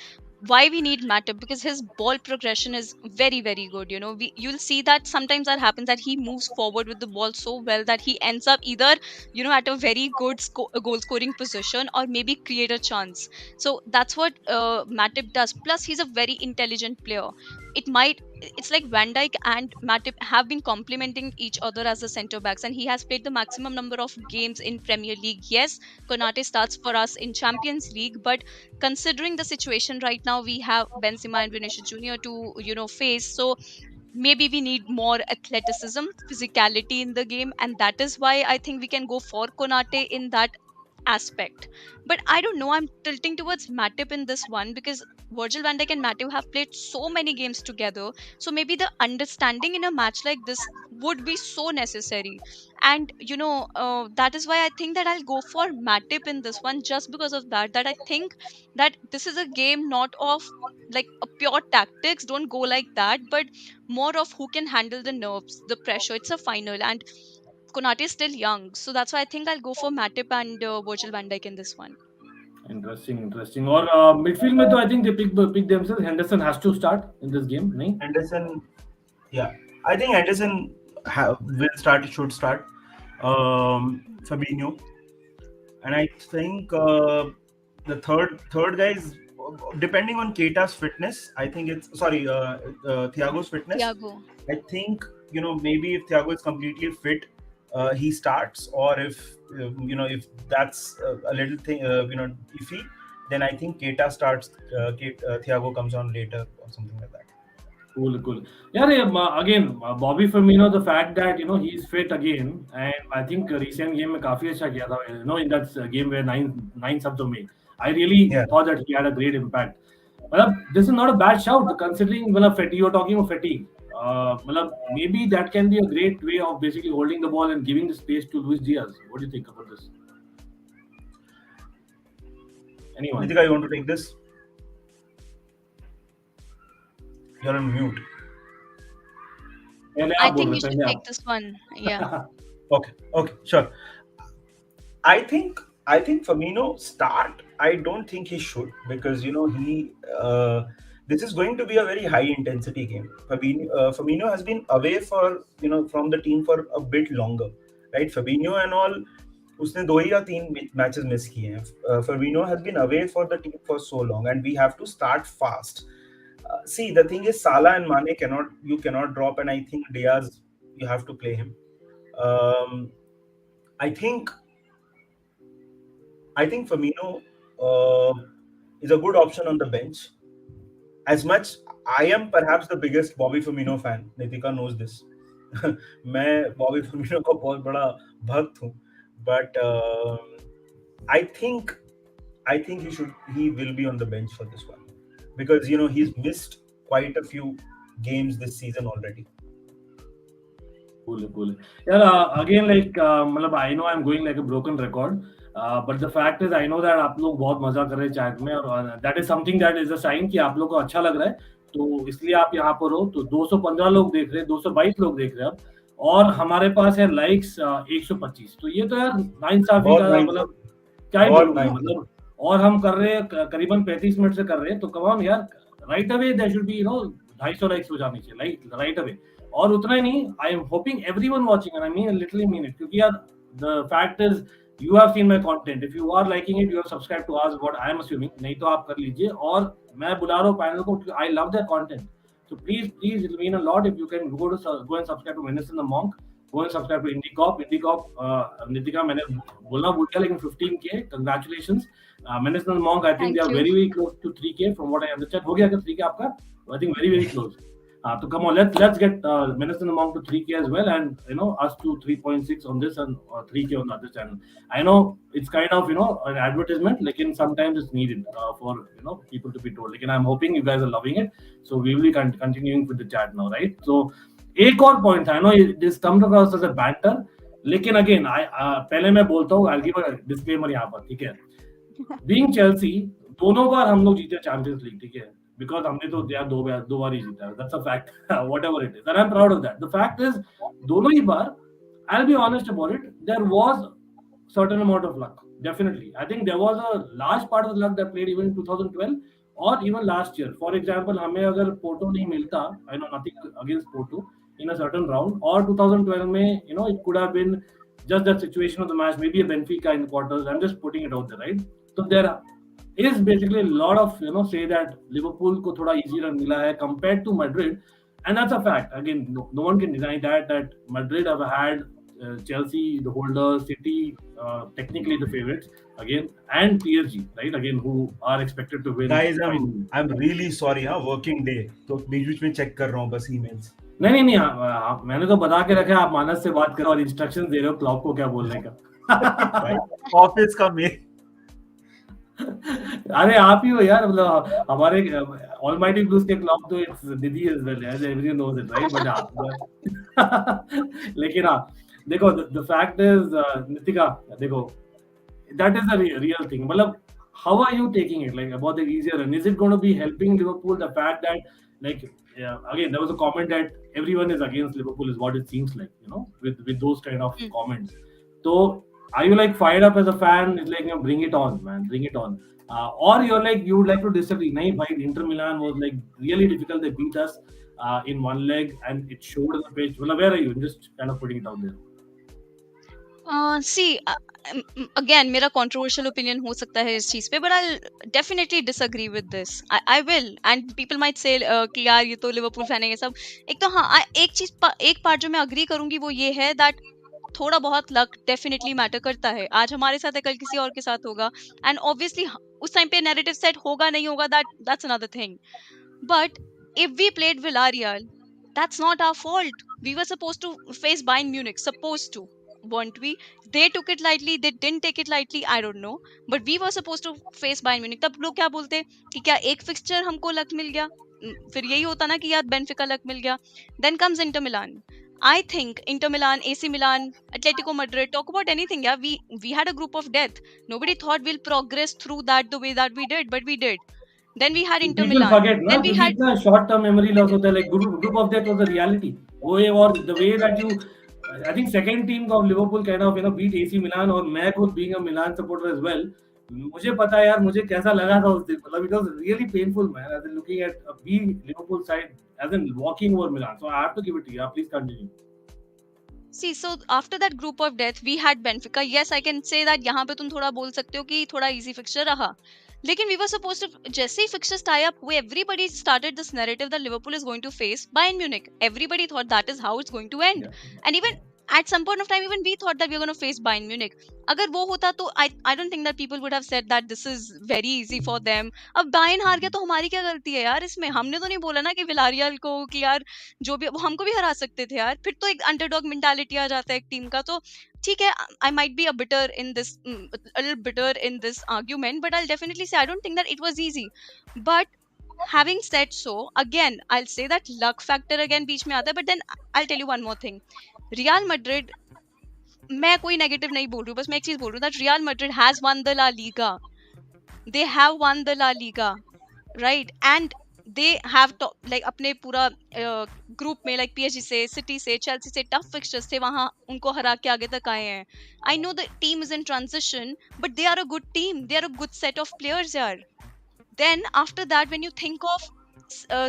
S3: why we need Matip, because his ball progression is very, very good. You'll see that sometimes that happens, that he moves forward with the ball so well that he ends up either at a very good goal scoring position or maybe create a chance. So that's what Matip does. Plus he's a very intelligent player. It's like Van Dijk and Matip have been complementing each other as the centre backs, and he has played the maximum number of games in Premier League. Yes, Konate starts for us in Champions League, but considering the situation right now, we have Benzema and Vinicius Junior to face. So maybe we need more athleticism, physicality in the game, and that is why I think we can go for Konate in that aspect. But I don't know, I'm tilting towards Matip in this one, because Virgil van Dijk and Matthew have played so many games together, so maybe the understanding in a match like this would be so necessary. And that is why I think that I'll go for Matip in this one, just because of that I think that this is a game not of like a pure tactics, don't go like that, but more of who can handle the nerves, the pressure. It's a final, and Konate is still young, so that's why I think I'll go for Matip and Virgil van Dijk in this one.
S1: Interesting. और midfield में तो I think they pick themselves. Henderson has to start in this game, नहीं?
S2: Henderson, yeah, I think Henderson should start. Fabinho, and I think the third guy is depending on Keita's fitness. I think it's Thiago's fitness.
S3: Thiago.
S2: I think maybe if Thiago is completely fit, he starts, or if if that's a little thing iffy, then I think Keita starts. Thiago comes on later or something like that.
S1: Cool. Yeah, again, Bobby Firmino, the fact that he's fit again, and I think recent game में काफी अच्छा किया था. In that game where nine subs were made, I really thought that he had a great impact. This is not a bad shout considering you're talking of fatigue. Maybe that can be a great way of basically holding the ball and giving the space to Luis Diaz. What do you think about this? Anyone?
S2: Nitika, you want to take this? You're on mute.
S3: I think you should take this one. Yeah.
S2: Okay, sure. I think Firmino start. I don't think he should, because this is going to be a very high intensity game. Firmino has been away from the team for a bit longer, right? Fabinho and all, उसने 2 या 3 matches miss किए हैं. Firmino has been away for the team for so long, and we have to start fast. See, the thing is, Salah and Mane cannot drop, and I think Diaz, you have to play him. I think Firmino is a good option on the bench. As much, I am perhaps the biggest Bobby Firmino fan. Nitika knows this. मैं Bobby Firmino का बहुत बड़ा भक्त हूँ, but I think he will be on the bench for this one, because he's missed quite a few games this season already.
S1: Cool. Yeah, again, I know I'm going like a broken record, but the fact is I know that आप लोग बहुत मजा कर रहे हैं chat में, और that is something that is a sign कि आप लोग को अच्छा लग रहा है, तो इसलिए आप यहाँ पर हो. तो 215 लोग देख रहे हैं, 222 लोग देख रहे हैं अब, और हमारे पास है लाइक्स 125. तो ये तो यार नाइंसाफी का क्या ही बोलूं, और हम कर रहे हैं करीबन 35 मिनट से कर रहे हैं. तो कम ऑन यार, right away there should be 250 likes हो जाने चाहिए, राइट अवे. और उतना ही नहीं, I am hoping everyone watching, and I mean literally mean it, क्योंकि यार the fact is you have seen my content. If you are liking it, you have subscribed to us, what I am assuming. नहीं तो आप कर लीजिए, और मैं बुला रहा हूँ पैनल को, I love their content. So please, it will mean a lot if you can go and subscribe to Menace and the Monk. Go and subscribe to IndieCop. Nitika, मैंने बोलना भूल गया, लेकिन 15K, congratulations. Menace and the Monk, I think they are very close to 3K from what I understand. हो गया क्या 3K आपका? I think very close. So come on, let's get Menace and the Monk to 3K as well, and us to 3.6 on this, and 3K on the other channel. I know it's kind of an advertisement, like sometimes it's needed for people to be told. Like, I'm hoping you guys are loving it, so we will be continuing with the chat now, right? So एक और point, I know this comes across as a banter, लेकिन again पहले मैं बोलता हूँ, I'll give a disclaimer यहाँ पर, ठीक है? Being Chelsea, दोनों बार हम लोग जीते चैंपियंस लीग, ठीक है? Because हमने तो यार दो बार ही जीता है. That's a fact. Whatever it is, and I'm proud of that. The fact is, दोनों ही बार, I'll be honest about it, there was certain amount of luck. Definitely, I think there was a large part of the luck that played even in 2012 or even last year. For example, हमें अगर Porto नहीं मिलता, I know nothing against Porto, in a certain round, or 2012 में, it could have been just that situation of the match, maybe a Benfica in the quarters. I'm just putting it out there, right? So there is basically a lot of say that Liverpool को थोड़ा easy run मिला है compared to Madrid, and that's a fact. Again, no one can deny that Madrid have had Chelsea, the holders, City, technically the favorites again, and PSG, right? Again, who are expected to win.
S2: Guys, I'm really sorry, working day, तो बीच में check कर रहा हूँ बस emails.
S1: नहीं, मैंने तो बता के रखा है, आप मानस से बात करो और इंस्ट्रक्शंस दे रहे हो क्लॉप को क्या बोलने का.
S2: ऑफिस का मेल.
S1: अरे आप ही हो यार, मतलब हमारे ऑलमाइटी ब्लूज के क्लब तो it's Nidhi as well, as everyone knows it right, but लेकिन हाँ देखो, द फैक्ट इज नितिका, देखो that is the real thing. Matlab, how are you taking it? Like about the easier run, is it going to be helping Liverpool? The fact that, like, yeah, again, there was a comment that everyone is against Liverpool is what it seems like, you know, with those kind of comments. So, are you like fired up as a fan? It's like, you know, bring it on, man, bring it on. Or you're like, you would like to disagree? Nahi, bhai, Inter Milan was like really difficult. They beat us in one leg, and it showed on the pitch. Well, where are you? I'm just kind of putting it out there.
S3: See, again, मेरा controversial opinion हो सकता है इस चीज पे, but I'll definitely disagree with this. I will, and people might say कि यार ये तो लिवरपूल फैन है ये सब. एक तो हाँ, एक पार्ट जो मैं agree करूंगी वो ये है that थोड़ा बहुत लक डेफिनेटली मैटर करता है. आज हमारे साथ है, कल किसी और के साथ होगा, एंड ऑब्वियसली उस टाइम पे नैरेटिव सेट होगा नहीं होगा, that's another thing. But if we played Villarreal, that's not our fault. We were supposed to face Bayern Munich, supposed to, weren't we? They took it lightly, they didn't take it lightly, I don't know, but we were supposed to face Bayern Munich. तब लोग क्या बोलते कि क्या एक fixture हमको luck मिल गया, फिर यही होता ना कि यार बेंफिका लक मिल गया. Then comes Inter Milan. I think Inter Milan, AC Milan, Atletico Madrid, talk about anything, yeah, we had a group of death. Nobody thought we'll progress through that the way that we did, but we did. Then we had Inter
S1: People
S3: Milan.
S1: forget, ना,
S3: Then we
S1: क्योंकि
S3: had
S1: इतना short term memory loss होता है, like group of death was a reality. वो ये, और the way that you, I think second team of Liverpool kind of, you know, beat AC Milan, और मैं खुद being a Milan supporter as well, मुझे पता है यार मुझे कैसा लगा था उस दिन. मतलब it was really painful, man, as in looking at a B Liverpool side, as in walking over Milan. So I have to give it to you. Please continue.
S3: See, so after that group of death, we had Benfica. Yes, I can say that यहाँ पे तुम थोड़ा बोल सकते हो कि थोड़ा easy fixture रहा. लेकिन we were supposed to, जैसे ही fixtures tie up हुए, everybody started this narrative that Liverpool is going to face Bayern Munich. Everybody thought that is how it's going to end.
S1: Yeah.
S3: And even at some point of time, even we thought that we were going to face Bayern Munich. अगर वो होता तो I don't think that people would have said that this is very easy for them. अब Bayern हार गया तो हमारी क्या गलती है यार इसमें? हमने तो नहीं बोला ना कि विलारियल को कि यार जो भी, वो हमको भी हरा सकते थे यार. फिर तो एक अंडरडॉग मेंटालिटी आ जाता है एक टीम का. तो ठीक है, I might be a little bitter in this argument, but I'll definitely say I don't think that it was easy. But having said so, again, I'll say that luck factor again बीच में आता है. But then I'll tell you one more thing. Real Madrid, मैं कोई negative नहीं बोल रही हूँ, बस मैं एक चीज बोल रही हूँ that Real Madrid has won the La Liga. They have won the La Liga, right? And they have like अपने पूरा ग्रुप में like PSG से, सिटी से, चेल्सी से टफ फिक्सचर्स थे, वहां उनको हरा के आगे तक आए हैं. I know the team is in transition, but they are a good team. They are a good set of players यार. Then after that, when you think of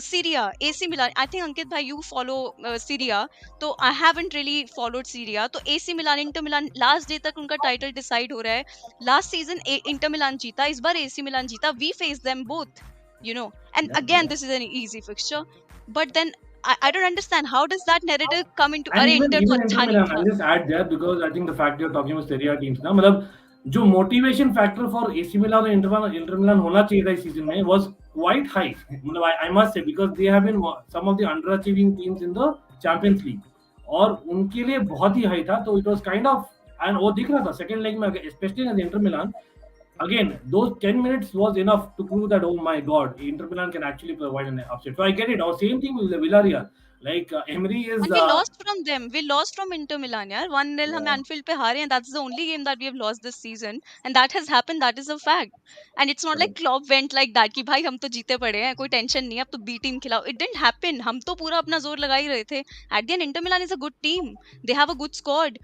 S3: Syria, AC Milan, I think Ankit bhai you follow Syria, तो I haven't really followed Syria. तो AC Milan, Inter Milan, last day तक उनका title decide हो रहा है. Last season Inter Milan जीता, इस बार AC Milan जीता. We faced them both, you know, and
S1: Yeah,
S3: again
S1: yeah.
S3: this is an easy fixture. But then I don't understand how does that narrative come into,
S1: And
S3: अरे
S1: even
S3: Inter तो
S1: Inter
S3: अच्छा नहीं
S1: Milan,
S3: था.
S1: I'll just add there because I think the fact you're talking about Serie A teams ना, मतलब जो motivation factor for AC Milan और Inter Milan होना चाहिए था इस season में was quite high. मतलब I must say, because they have been some of the underachieving teams in the Champions League, और उनके लिए बहुत ही high था. तो it was kind of, and वो दिख रहा था second leg में, especially in Inter Milan. Again, those 10 minutes was enough to prove that, oh my god, Inter Milan can actually provide an upset. So I get it. Our same thing with Villarreal. Like Emery is.
S3: And we lost from them. We lost from Inter Milan, यार. 1-0 हम
S1: Yeah.
S3: Anfield पे हारे, and that's the only game that we have lost this season. And that has happened. That is a fact. And it's not like Klopp went like that कि भाई हम तो जीते पड़े हैं, कोई टेंशन नहीं है, अब तो B team खिलाओ. It didn't happen. हम तो पूरा अपना जोर लगा ही रहे थे. At the end, Inter Milan is a good team. They have a good squad.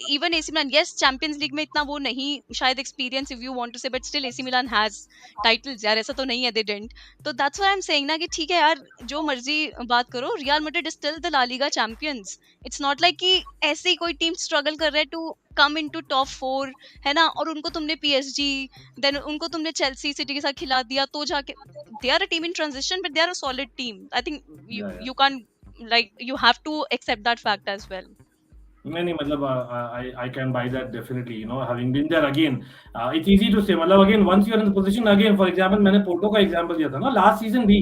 S3: Even AC Milan, yes, Champions League में इतना वो नहीं शायद experience if you want to say, but still AC Milan has titles यार, ऐसा तो नहीं है they didn't. तो that's what I'm saying ना कि ठीक है यार, जो मर्जी बात करो, Real Madrid is still the La Liga champions. It's not like कि ऐसे ही कोई टीम struggle कर रहा है to come into top 4, है ना, और उनको तुमने PSG, then उनको तुमने Chelsea, City के साथ खिला दिया तो जाके, they are a team in transition, but they are a solid team. I think you can't, like, you have to accept that fact as well.
S1: नहीं मतलब I can buy that definitely, you know, having been there again. It's easy to say, मतलब again once you are in the position, again for example मैंने Porto का example दिया था ना last season भी,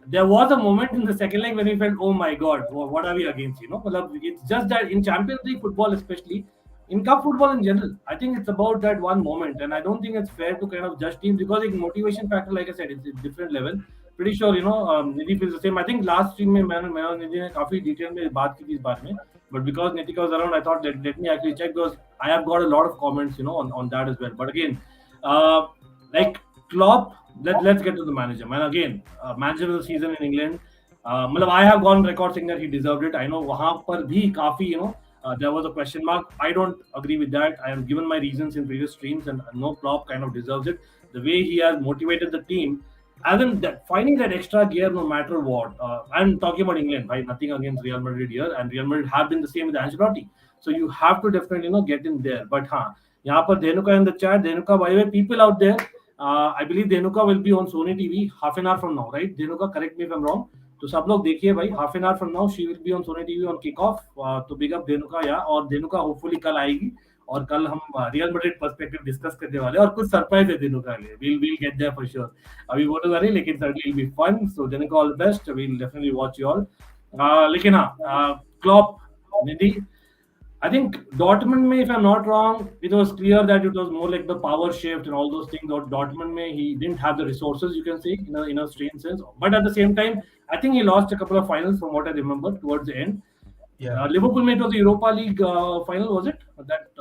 S1: there was a moment in the second leg when we felt, oh my god, what are we against, you know, मतलब it's just that in Champions League football especially, in cup football in general. I think it's about that one moment, and I don't think it's fair to kind of judge teams because एक motivation factor, like I said, it's a different level. Pretty sure Nidhi feels the same. I think last stream में मैं और निधि ने काफी detail में बात की थी इस बारे में, but because Nitika was around, I thought let me actually check because I have got a lot of comments on that as well. But again, like Klopp, let's get to the manager, man. Again, manager of the season in England. मतलब I have gone record saying that he deserved it. I know वहाँ पर भी काफी there was a question mark. I don't agree with that. I have given my reasons in previous streams, and no, Klopp kind of deserves it. The way he has motivated the team, as in that finding that extra gear no matter what. I'm talking about England, right? Nothing against Real Madrid here, and Real Madrid have been the same with Ancelotti. So you have to definitely get in there. But यहाँ पर Denuka in the chat. Denuka, by the way, people out there, I believe Denuka will be on Sony TV half an hour from now, right? Denuka, correct me if I'm wrong. तो सब लोग देखिए भाई, half an hour from now she will be on Sony TV on kick off. तो big up Dhenuka या, और Dhenuka hopefully कल आएगी और कल हम रियल मैड्रिड पर्सपेक्टिव डिस्कस करने वाले हैं और कुछ सरप्राइज है धेनुका के लिए. we'll get there for sure. अभी वो तो नहीं, लेकिन certainly will be fun. So Dhenuka, all the best. We'll definitely watch you all. लेकिन Klopp, Nidhi, I think Dortmund, if I'm not wrong, it was clear that it was more like the power shift and all those things. Dortmund, he didn't have the resources, you can say, in a strange sense. But at the same time, I think he lost a couple of finals from what I remember towards the end.
S2: Yeah.
S1: Liverpool made it to the Europa League final, was it? That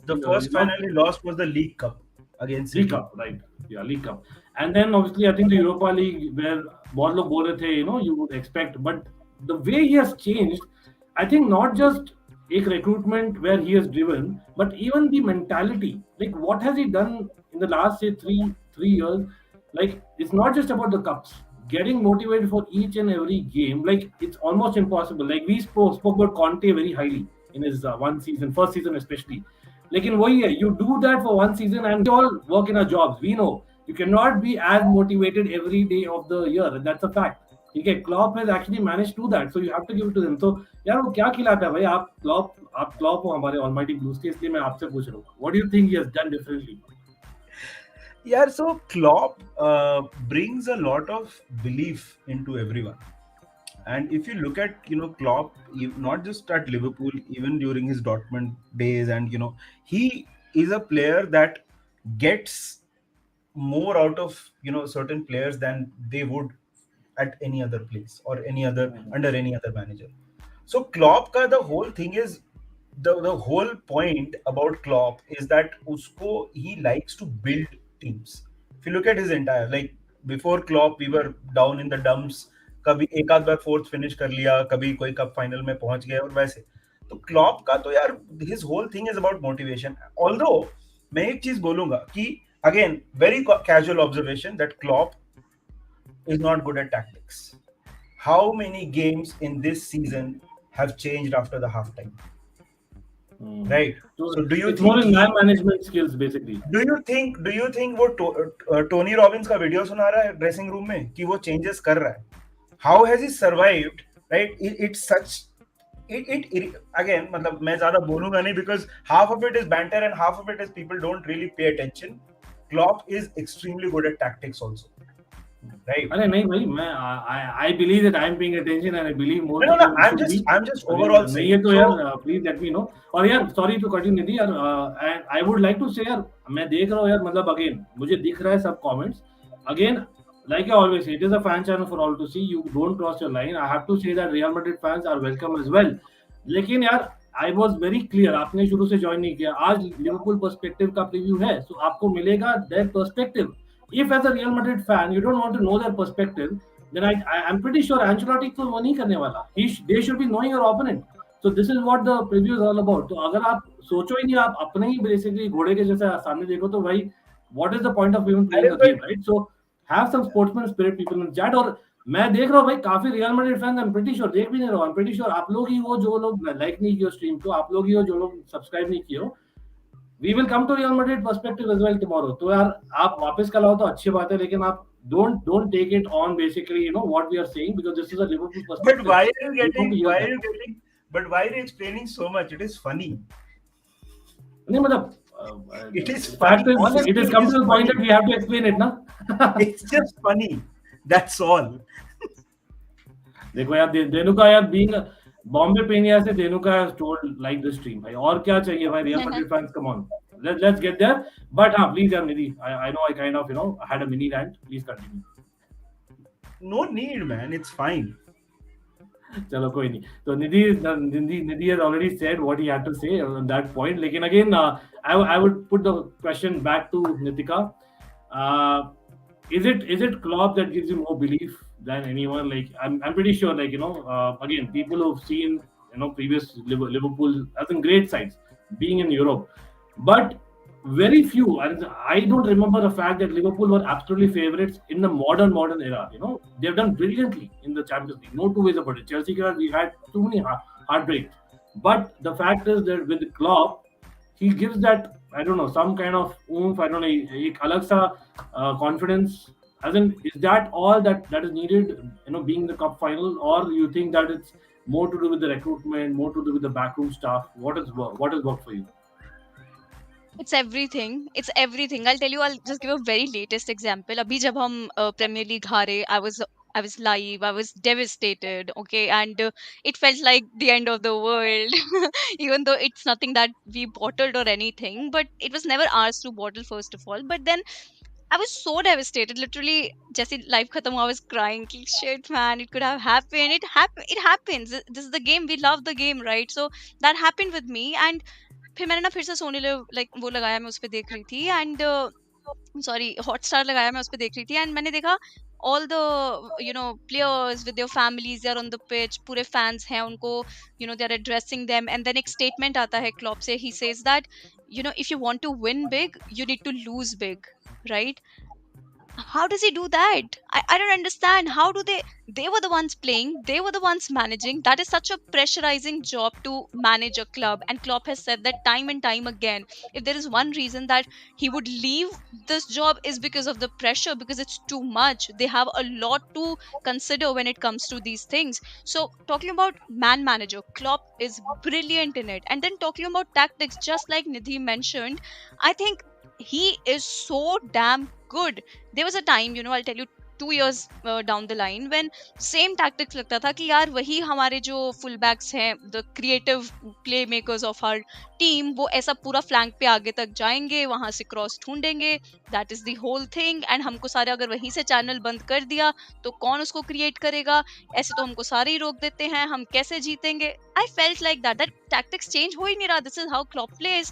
S2: the first final he lost was the League Cup against
S1: League Cup, right? Yeah, League Cup. And then obviously, I think the Europa League, where बहुत लोग बोल रहे थे, you would expect. But the way he has changed, I think not just a recruitment where he has driven, but even the mentality. Like, what has he done in the last, say, three years? Like, it's not just about the cups. Getting motivated for each and every game, like, it's almost impossible. Like, we spoke about Conte very highly in his first season especially. Like, in one year, you do that for one season, and we all work in our jobs. We know you cannot be as motivated every day of the year, and that's a fact. Okay, Klopp has actually managed to do that, so you have to give it to them. So, यार वो क्या खिलाता है भाई? आप Klopp हो हमारे Almighty Blues के, इसलिए मैं आपसे पूछ रहा हूँ. What do you think he has done differently?
S2: Yeah, so Klopp brings a lot of belief into everyone. And if you look at Klopp, not just at Liverpool, even during his Dortmund days, and he is a player that gets more out of certain players than they would at any other place or under any other manager. So Klopp ka the whole thing is the whole point about Klopp is that he likes to build teams. If you look at his entire, like before Klopp, we were down in the dumps. कभी एक आध बार fourth finish कर लिया, कभी कोई cup final में पहुंच गया, और वैसे तो क्लॉप का तो यार his whole thing is about motivation. Although मैं एक चीज बोलूंगा कि again very casual observation that Klopp is not good at tactics. How many games in this season have changed after the halftime? Right. So do you
S1: it's
S2: think
S1: more in man management skills basically?
S2: Do you think वो Tony Robbins का video सुना रहा है dressing room में कि वो changes कर रहा है? How has he survived? Right? It's such it again. मतलब मैं ज्यादा बोलूंगा नहीं because half of it is banter and half of it is people don't really pay attention. Klopp is extremely good at tactics also. Right?
S1: अरे नहीं भाई, मैं I believe that I am paying attention and I believe more.
S2: No, I'm just overall saying.
S1: ये तो यार please let me know. और यार sorry to cut you Nidhi यार, and I would like to say यार, मैं देख रहा हूँ यार, मतलब again मुझे दिख रहा है सब comments. Again, like I always say, it is a fan channel for all to see. You don't cross your line. I have to say that Real Madrid fans are welcome as well. लेकिन यार I was very clear. आपने शुरू से join नहीं किया. आज Liverpool perspective का preview है, so आपको मिलेगा their perspective. If as a Real Madrid fan you don't want to know their perspective, then I'm pretty sure Ancelotti तो वो नहीं करने वाला. They should be knowing your opponent. So this is what the preview is all about. तो अगर आप सोचो ही नहीं, आप अपने ही basically घोड़े के जैसे सामने देखो, तो भाई what is the point of even playing a game, right? So have some sportsman spirit people in chat. और मैं देख रहा हूँ भाई काफी real Madrid fans, I am pretty sure देख भी नहीं रहा हूँ, आई एम प्रीटी श्योर आप लोग ही हो जो लोग लाइक नहीं किए स्ट्रीम को, आप लोग ही हो जो लोग सब्सक्राइब नहीं किए हो. We will come to Real Madrid perspective as well tomorrow. तो यार आप वापस कल आओ तो अच्छी बात है, लेकिन आप don't take it on basically what we are saying, because this is a Liverpool perspective.
S2: But why are you explaining so much? It is funny.
S1: नहीं मतलब
S2: it is funny.
S1: It is come to the point that we have to explain it ना.
S2: It's just funny. That's all.
S1: देखो यार Denuka यार being Bombay Penia से Denuka has told like the stream भाई और क्या चाहिए भाई Real Madrid fans, come on, let's get there. But हाँ please यार Nidhi, I know I kind of had a mini rant, please continue.
S2: No need, man. It's fine.
S1: चलो कोई नहीं. तो Nidhi has already said what he had to say on that point. लेकिन again I would put the question back to Nitika. Uh, is it Klopp that gives you more belief than anyone? Like I'm pretty sure, like again, people who've seen previous Liverpool as in great sides being in Europe, but very few, and I don't remember the fact that Liverpool were absolutely favorites in the modern era. They've done brilliantly in the Champions League, no two ways about it. Chelsea, we had too many heartbreaks, but the fact is that with Klopp, he gives that, I don't know, some kind of oomph, I don't know, एक अलग सा confidence. As in, is that all that is needed, being the cup final, or you think that it's more to do with the recruitment, more to do with the backroom staff? What has worked for you?
S3: It's everything. It's everything. I'll tell you. I'll just give a very latest example. अभी जब हम Premier League हारे, I was live. I was devastated. Okay, and it felt like the end of the world. Even though it's nothing that we bottled or anything, but it was never ours to bottle first of all. But then I was so devastated. Literally, जैसे life खत्म हुआ, I was crying. कि, Shit, man, it could have happened. It happened. It happens. This is the game. We love the game, right? So that happened with me, and फिर मैंने ना फिर से सोने लाइक वो लगाया, मैं उस पे देख रही थी, एंड सॉरी हॉटस्टार लगाया, मैं उस पे देख रही थी, एंड मैंने देखा all the players with their families, they are on the pitch, पूरे फैंस हैं, उनको they are addressing them, and then एक स्टेटमेंट आता है क्लॉप से, he says that if you want to win big you need to lose big, right? How does he do that? I don't understand. How do they were the ones playing, they were the ones managing. That is such a pressurizing job to manage a club, and Klopp has said that time and time again. If there is one reason that he would leave this job is because of the pressure, because it's too much. They have a lot to consider when it comes to these things. So talking about man manager, Klopp is brilliant in it. And then talking about tactics, just like Nidhi mentioned, I think he is so damn good. There was a time, I'll tell you, 2 years down the line, when same tactics लगता था कि यार वही हमारे जो full backs हैं, the creative play makers of our team, वो ऐसा पूरा फ्लैंक पे आगे तक जाएंगे, वहां से क्रॉस ढूंढेंगे, that is the whole thing, and हमको सारे अगर वहीं से चैनल बंद कर दिया तो कौन उसको क्रिएट करेगा, ऐसे तो हमको सारे ही रोक देते हैं, हम कैसे जीतेंगे? I felt like that tactics change हो ही नहीं रहा, this is how Klopp plays.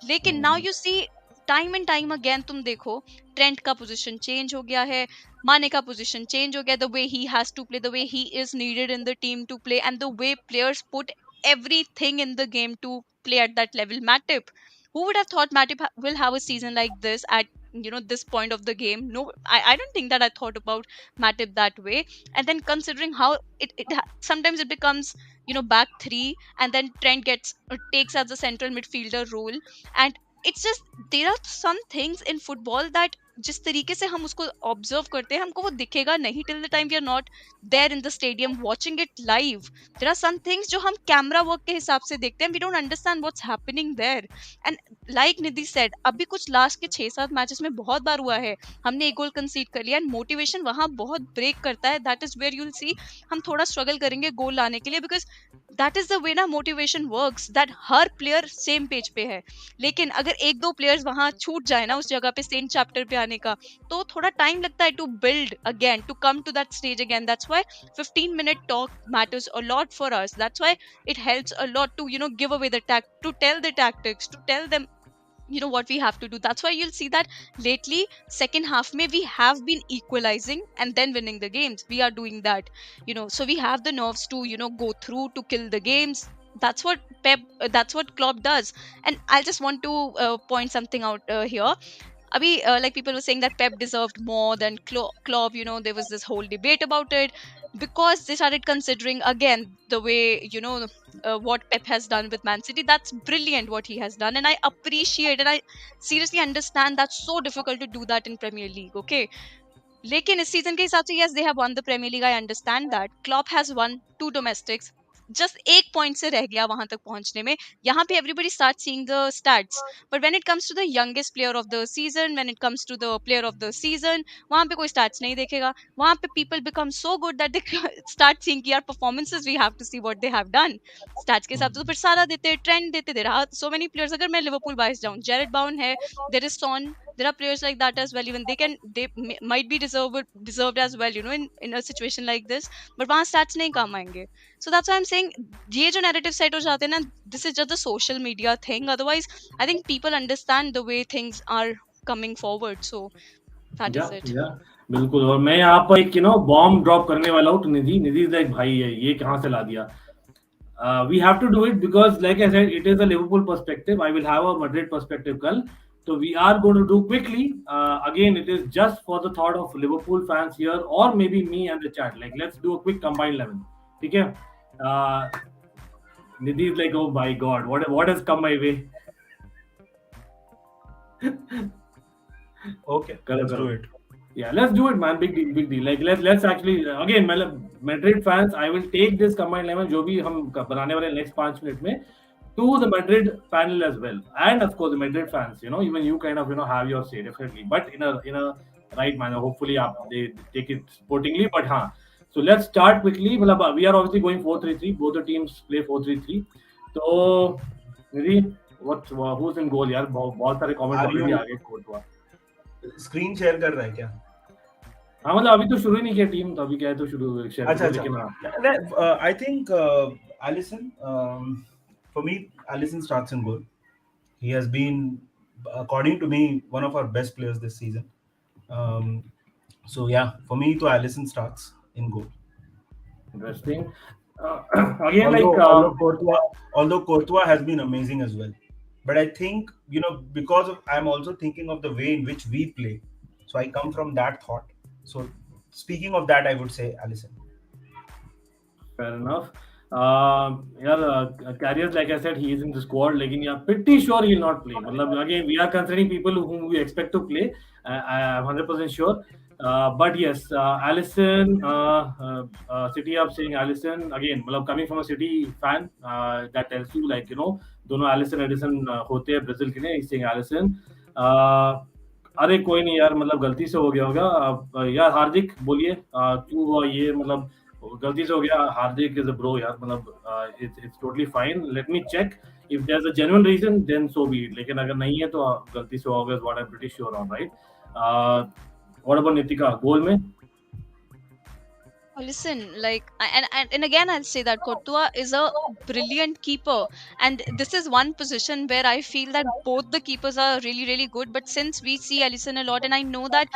S3: लेकिन now you see time and time again, तुम देखो ट्रेंट का पोजीशन चेंज हो गया है, माने का पोजीशन चेंज हो गया, the way he has to play, the way he is needed in the team to play, and the way players put everything in the game to play at that level. Matip, who would have thought Matip will have a season like this at this point of the game? No, I don't think that I thought about Matip that way. And then considering how sometimes it becomes back three, and then Trent takes as a central midfielder role, and it's just there are some things in football that जिस तरीके से हम उसको observe करते हैं हमको वो दिखेगा नहीं till the time we are not there in the stadium watching it live. There are some things जो हम कैमरा वर्क के हिसाब से देखते हैं, we don't understand what's happening there. And like Nidhi said, अभी कुछ लास्ट के 6-7 मैचेस में बहुत बार हुआ है हमने एक गोल कंसीड कर लिया, एंड मोटिवेशन वहां बहुत ब्रेक करता है. That is where you will see हम थोड़ा स्ट्रगल करेंगे गोल लाने के लिए, because that is the way ना मोटिवेशन वर्क्स, दैट हर प्लेयर सेम पेज पे है. लेकिन अगर एक दो प्लेयर्स वहां छूट जाए ना उस जगह पे सेम चैप्टर पे आने का, तो थोड़ा टाइम लगता है to build again, to come to that stage again. That's why 15-minute talk matters a lot for us. That's why it helps a lot to give away the to tell the tactics, to tell them what we have to do. That's why you'll see that lately second half may we have been equalizing and then winning the games. We are doing that, so we have the nerves to go through to kill the games. That's what that's what Klopp does. And I just want to point something out here. Abhi, like people were saying that Pep deserved more than Klopp. There was this whole debate about it because they started considering again the way what Pep has done with Man City. That's brilliant what he has done, and I appreciate and I seriously understand that's so difficult to do that in Premier League. Okay, लेकिन इस season के हिसाब से yes they have won the Premier League. I understand that Klopp has won 2 domestics. just एक point से रह गया वहां तक पहुंचने में. यहाँ पे everybody starts seeing the stats, but when it comes to the youngest player of the season, when it comes to the player of the season, वहां पे कोई stats नहीं देखेगा. वहां पे people become so good that they start seeing कि यार performances we have to see what they have done. Stats के हिसाब से तो फिर सारा देते, trend देते, there are so many players. अगर मैं Liverpool bias जाऊं, Jared Bowen है, there is Son, there are players like that as well. Even they might be deserved as well, you know, in a situation like this. But वहाँ stats नहीं काम आएंगे. So that's why I'm saying ये जो narrative set हो जाते हैं ना, this is just a social media thing. Otherwise, I think people understand the way things are coming forward. So that is it.
S1: बिल्कुल. और मैं यहाँ पर एक बॉम्ब ड्रॉप करने वाला हूँ. तो निधि लाइक भाई ये कहाँ से ला दिया. We have to do it because, like I said, it is a Liverpool perspective. I will have a Madrid perspective kal. So we are going to do quickly. Again, it is just for the thought of Liverpool fans here, or maybe me and the chat. Like, let's do a quick combined 11. Okay? Nidhi is like, oh my God, what has come my way?
S2: Okay, let's do it.
S1: Yeah, let's do it, man. Big deal. Like, let's actually again, Madrid fans, I will take this combined 11 जो भी हम बनाने वाले next 5 minutes में to the Madrid panel as well, and of course the Madrid fans. Even you kind of have your say definitely, but in a right manner. Hopefully, they take it sportingly. But so let's start quickly. We are obviously going 4-3-3. Both the teams play 4-3-3. So, Nidhi, who's in goal? यार बहुत सारे comments already आ गए court हुआ.
S2: Screen share कर रहा है क्या?
S1: हाँ, मतलब अभी तो शुरू ही नहीं किया टीम, तो अभी क्या है तो शुरू शेयर.
S2: अच्छा. I think Alisson, for me, Alisson starts in goal. He has been, according to me, one of our best players this season. So yeah, for me, to Alisson starts in goal.
S1: Interesting. Again,
S2: although Courtois has been amazing as well. But I think, because I'm also thinking of the way in which we play. So I come from that thought. So speaking of that, I would say Alisson.
S1: Fair enough. Carriers, like I said, he is in the squad. Like, pretty sure he'll not play. Again, we are considering people whom we expect to play. I'm 100% sure. But yes, Alisson, City up saying Alisson. Again, coming from a City fan, that tells you, like, दोनों Alisson Edison होते हैं Brazil के लिए. He's saying Alisson. अरे कोई नहीं यार, गलती से हो गया होगा यार. हार्दिक बोलिए क्यों हुआ ये, गलती से हो गया. हार्दिक is a bro यार, it's totally fine. Let me check if there's a genuine reason, then so be it. लेकिन अगर नहीं है तो गलती से होगा, is what I'm pretty sure on, right? What about Nitika? Goal में?
S3: Listen, like, and again, I'll say that Courtois is a brilliant keeper, and this is one position where I feel that both the keepers are really, really good. But since we see Alisson a lot, and I know that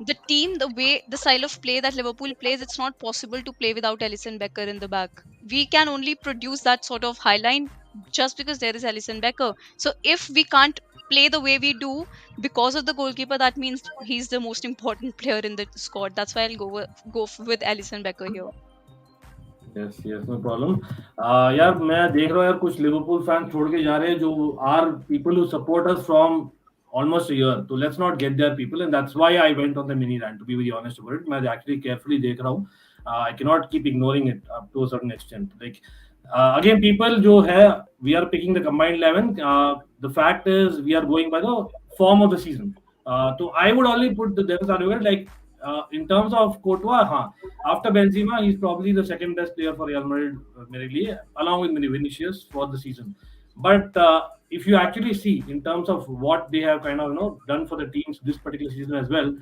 S3: the team, the style of play that Liverpool plays, it's not possible to play without Alisson Becker in the back. We can only produce that sort of high line just because there is Alisson Becker. So if we can't play the way we do because of the goalkeeper, that means he's the most important player in the squad. That's why I'll go with Alisson Becker here.
S1: Yes, no problem. यार मैं देख रहा हूँ यार कुछ Liverpool fan छोड़ के जा रहे हैं जो are people who support us from almost a year. So let's not get their people, and that's why I went on the mini rant, to be very honest about it. मैं actually carefully देख रहा हूँ. I cannot keep ignoring it up to a certain extent. Like, again, people जो है, we are picking the combined 11. The fact is, we are going by the form of the season. So I would only put the devil's advocate, like, in terms of Courtois, after Benzema, he's probably the second best player for Real Madrid, मेरे लिए, along with Vinicius for the season. But if you actually see in terms of what they have kind of done for the teams this particular season as well,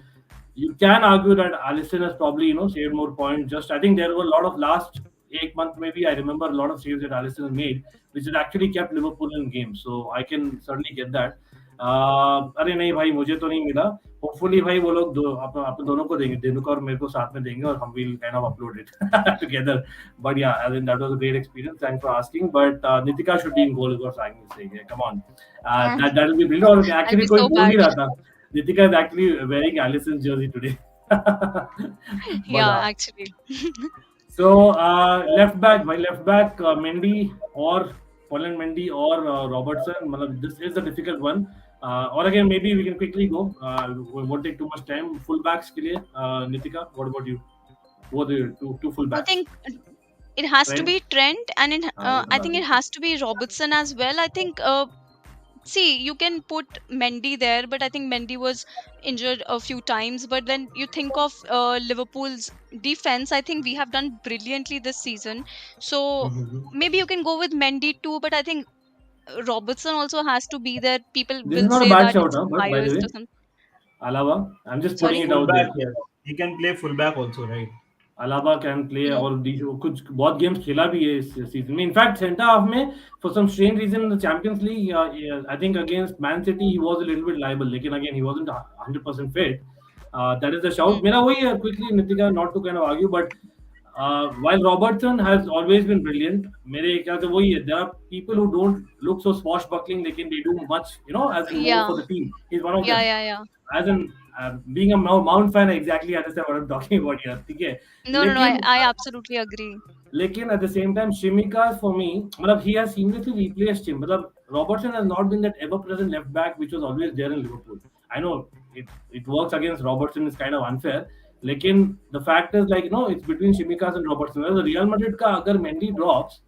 S1: you can argue that Alisson has probably saved more points. Just I think there were a lot of last 8 months maybe, I remember a lot of saves that Alisson has made, which had actually kept Liverpool in games. So I can certainly get that. अरे नहीं भाई, मुझे तो नहीं मिला. Hopefully भाई वो लोग अपन दोनों को देंगे, देनुका और मेरे को साथ में देंगे, और हम will kind of upload it together. But yeah, I think that was a great experience. Thanks for asking. But Nitika should be in goal, is what I'm saying. Yeah, come on, that will be brilliant. और actually कोई बोल नहीं रहा था. Nitika is actually wearing Alisson's jersey today.
S3: Yeah, actually.
S1: So left back, Mendy or Poland Mendy or Robertson. This is a difficult one. Or again, maybe we can quickly go. We won't take too much time. Fullbacks के लिए, Nitika, what about you? What are two fullbacks?
S3: I think it has to
S1: Trent?
S3: be Trent, and
S1: वो
S3: I
S1: बता
S3: think it
S1: दीजिए.
S3: has to be Robertson as well. I think see, you can put Mendy there, but I think Mendy was injured a few times. But then you think of Liverpool's defense, I think we have done brilliantly this season. So maybe you can go with Mendy too, but I think Robertson also has to be there. People
S1: This is
S3: will
S1: not a
S3: say
S1: bad
S3: that
S1: shout,
S3: it's
S1: huh? But by the
S3: biased
S1: way,
S3: or something.
S1: Alaba, I'm just putting
S3: Sorry?
S1: it out there.
S2: Fullback, yes. He can play fullback also, right?
S1: अलावा can play
S3: Mm,
S1: और कुछ बहुत games खेला भी है इस season में. In fact centre half में for some strange reason in the Champions League I think against Man City he was a little bit liable, लेकिन again he wasn't 100% fit. That is the shout.
S3: mm,
S1: मेरा वही है quickly Nitika, not to kind of argue, but while Robertson has always been brilliant, मेरे ख्याल से वही है, there are people who don't look so swashbuckling लेकिन they do much, as in more
S3: yeah,
S1: for the team. He's one of
S3: yeah,
S1: them.
S3: yeah, yeah.
S1: As in being a Mount fan, I exactly understand what I'm talking about here. ठीक है,
S3: No, no, no.
S1: लेकिन
S3: I absolutely agree.
S1: at the same time Shimikas for me, मतलब he has seamlessly replaced him. मतलब Robertson has not been that ever present left back which was always there in Liverpool. I know it works against Robertson is kind of unfair, लेकिन the fact is like it's between Shimikas and Robertson. Whereas the Real Madrid का अगर Mendy drops,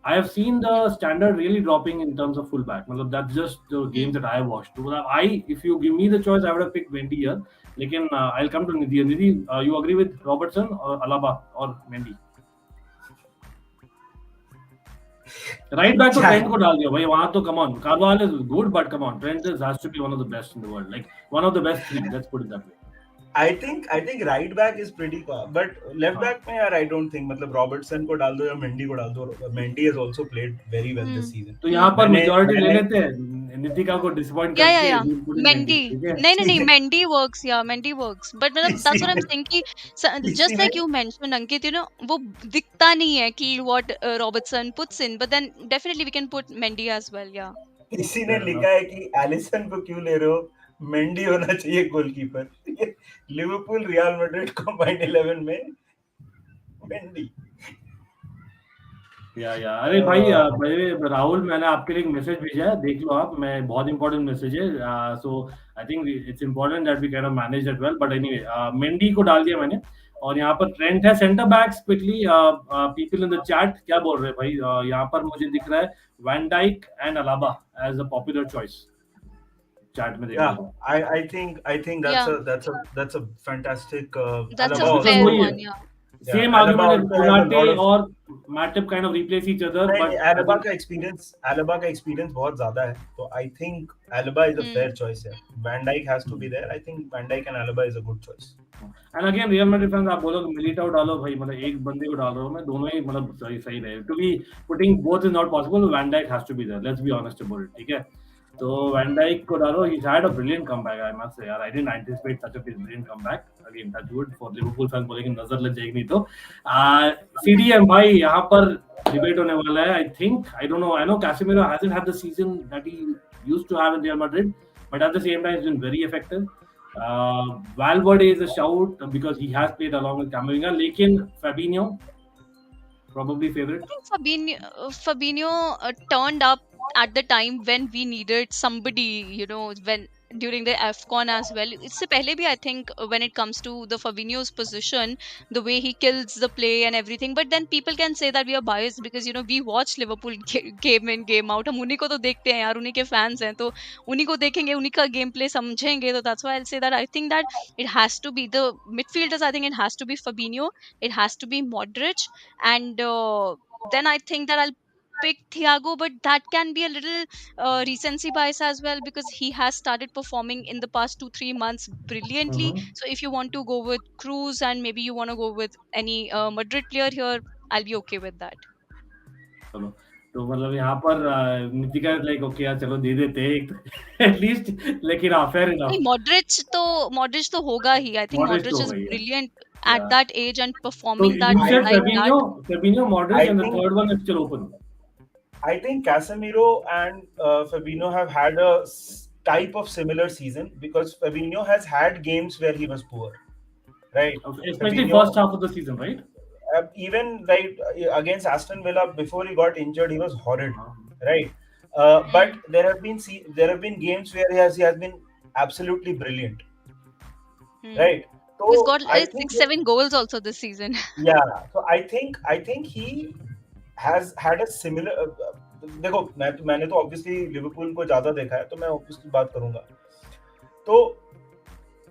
S1: I have seen the
S3: Mm,
S1: standard really dropping in terms of fullback. मतलब that's just the games
S3: mm.
S1: that I have watched. तो मतलब if you give me the choice, I would have picked Mendy here. लेकिन I'll come to Nidhi. Nidhi, you agree with Robertson or Alaba or Mendy? Right back तो Trent को डाल दिया भाई वहां तो. Come on, Carvajal is good but come on, Trent is has to be one of the best in the world, like one of the best three, let's put it that way.
S2: I think right back is pretty cool, but left back में यार I don't think, मतलब Robertson को डाल दो या Mendy को डाल दो. Mendy has also played very well this season.
S1: तो यहाँ पर
S2: मैंने
S1: मेजॉरिटी ले
S2: मैंने
S1: लेते हैं नितिका को डिसअपॉइंट
S3: Yeah, yeah,
S1: करके,
S3: yeah.
S1: we'll put in Mendy,
S3: Mendy.
S1: ठीक है.
S3: नहीं नहीं नहीं, Mendy works. Yeah, Mendy works. But मतलब
S2: इसी
S3: that's what I'm
S2: में
S3: saying कि
S2: इसी
S3: just
S2: में
S3: like you mentioned, Ankit, वो दिखता नहीं है कि what Robertson puts in. But then definitely we can put Mendy as well. Yeah.
S2: इसी ने
S1: Fair
S2: लिखा
S1: enough.
S2: है कि एलिसन को क्यों ले रहे हो, मेंडी होना चाहिए goalkeeper. Liverpool real Madrid combined 11 में मेंडी.
S1: या अरे भाई भाई राहुल, मैंने आपके लिए एक मैसेज भेजा है, देख लो आप. मैं बहुत इंपॉर्टेंट मैसेज है. So I think it's important that we can manage that well. But anyway, Mendy को डाल दिया मैंने. और यहाँ पर ट्रेंट है. Centre backs quickly, people in the chat क्या बोल रहे हैं भाई. यहाँ पर मुझे दिख रहा है van Dijk and Alaba as a popular choice chat में देखने
S2: Yeah,
S1: को.
S2: I think
S3: Yeah.
S2: that's a fantastic.
S3: That's a
S2: Alaba
S1: मतलब
S3: fair
S1: वही
S2: also.
S1: है,
S3: one. Yeah.
S2: Yeah,
S1: same
S2: Alaba
S1: argument है.
S2: also has a
S1: Konate
S2: lot of.
S1: और Matip kind of replace each other,
S2: नहीं,
S1: but
S2: Alaba का experience बहुत ज्यादा है, तो I think Alaba is a
S3: Hmm.
S2: Fair choice है. Van Dijk has to be there. I think Van Dijk and Alaba is a good choice.
S1: And again Real Madrid fans, आप बोलो Militão डालो भाई, मतलब एक बंदे को डाल रहा हूं मैं, दोनों ही मतलब सही सही रहे. To be putting both is not possible. Van Dijk has to be there, let's be honest about it, ठीक है. तो वैन डाइक को डालो. He had a brilliant comeback, I must say यार. I didn't anticipate such a brilliant comeback. Again that's good for Liverpool fans, बोलेंगे नजर लग जाएगी नहीं तो. सीडीएम भाई यहाँ पर डिबेट होने वाला है. I think, I don't know, I know Casemiro hasn't had the season that he used to have in Real Madrid, but at the same time, he's been very effective. Valverde is a shout because he has played along with Camavinga. Lekin Fabinho, probably favorite.
S3: I think Fabinho turned up at the time when we needed somebody, when during the AFCON as well. इससे पहले भी I think when it comes to the Fabinho's position, the way he kills the play and everything. But then people can say that we are biased because we watch Liverpool game in game out. हम उन्हीं को तो देखते हैं यार, उन्हीं के fans हैं, तो उन्हीं को देखेंगे, उन्हीं का game play समझेंगे. तो that's why I'll say that I think that it has to be the midfielders. I think it has to be Fabinho, it has to be Modric, and then I think that I'll pick Thiago, but that can be a little recency bias as well because he has started performing in the past 2-3 months brilliantly. So if you want to go with Cruz and maybe you want to go with any Madrid player here, I'll be okay with that.
S1: चलो, तो मतलब यहाँ पर Nitika like okay यार, चलो दे देते हैं एक एटलीस्ट. लेकिन हाँ, फेयर
S3: नहीं,
S1: इनफ.
S3: Modric तो होगा ही. I think
S1: मॉडरेट तो
S3: Modric
S1: हो
S3: is
S1: गई है.
S3: brilliant at
S1: Yeah.
S3: that age and
S1: So
S3: performing
S1: you
S3: that
S1: said
S3: like that.
S1: Fabinho, Modric,
S2: I
S1: and the
S2: think
S1: third one is still open.
S2: I think Casemiro and Fabinho have had a type of similar season because Fabinho has had games where he was poor, right?
S1: Especially
S2: Fabinho,
S1: first half of the season, right?
S2: even right against Aston Villa before he got injured, he was horrid, right? But there have been games where he has been absolutely brilliant,
S3: Hmm.
S2: right?
S3: He's
S2: तो
S3: got
S2: I think
S3: 6-7 goals also this season.
S2: yeah, so I think he has had a similar देखो मैंने तो obviously Liverpool को ज्यादा देखा है तो मैं ऑब्वियसली बात करूंगा तो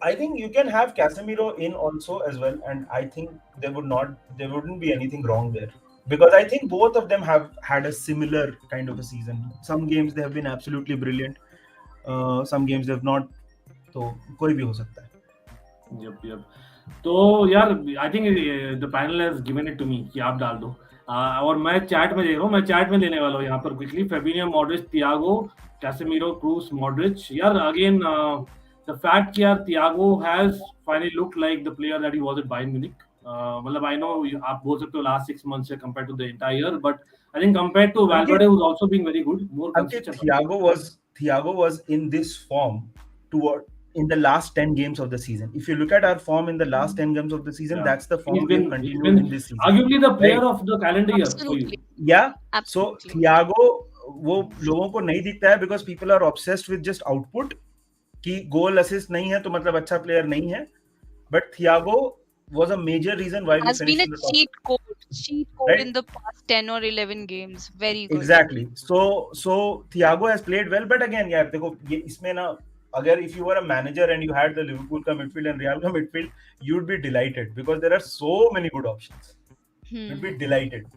S2: I think you can have Casemiro in also as well, and I think there wouldn't be anything wrong there because I think both of them have had a similar kind of a season. Some games they have been absolutely brilliant, some games they have not. तो कोई भी हो सकता है.
S1: Yep. तो यार I think the panel has given it to me कि आप डाल दो और मैं चैट में देख रहा हूँ मैं चैट में लेने वाला हूँ यहाँ पर quickly Fabinho Modric Thiago Casemiro Kroos Modric यार अगेन द फैक्ट कि यार Thiago has finally looked like the player that he was at Bayern Munich मतलब आई नो आप बोल सकते हो लास्ट 6 months से compare to the entire year but I think compare to Valverde who is also being very good more consistent
S2: Thiago was in this form toward in the last 10 games of the season. If you look at our form in the last 10 games of the season, that's the form we've continued in this season.
S1: Arguably the player of the calendar year for you.
S3: Absolutely.
S2: Yeah.
S3: Absolutely.
S2: So Thiago वो लोगों को नहीं दिखता है because people are obsessed with just output कि goal assist नहीं है तो मतलब अच्छा player नहीं है. But Thiago was a major reason why we
S3: Has been
S2: finished
S3: a
S2: in the top.
S3: cheat code
S2: Right?
S3: in the past 10 or 11 games. Very good.
S2: Exactly. So Thiago has played well, but again, यार देखो ये इसमें ना अगर if you were a manager and you had the Liverpool का midfield and Real का midfield, you'd be delighted because there are so many good options. You'd be delighted.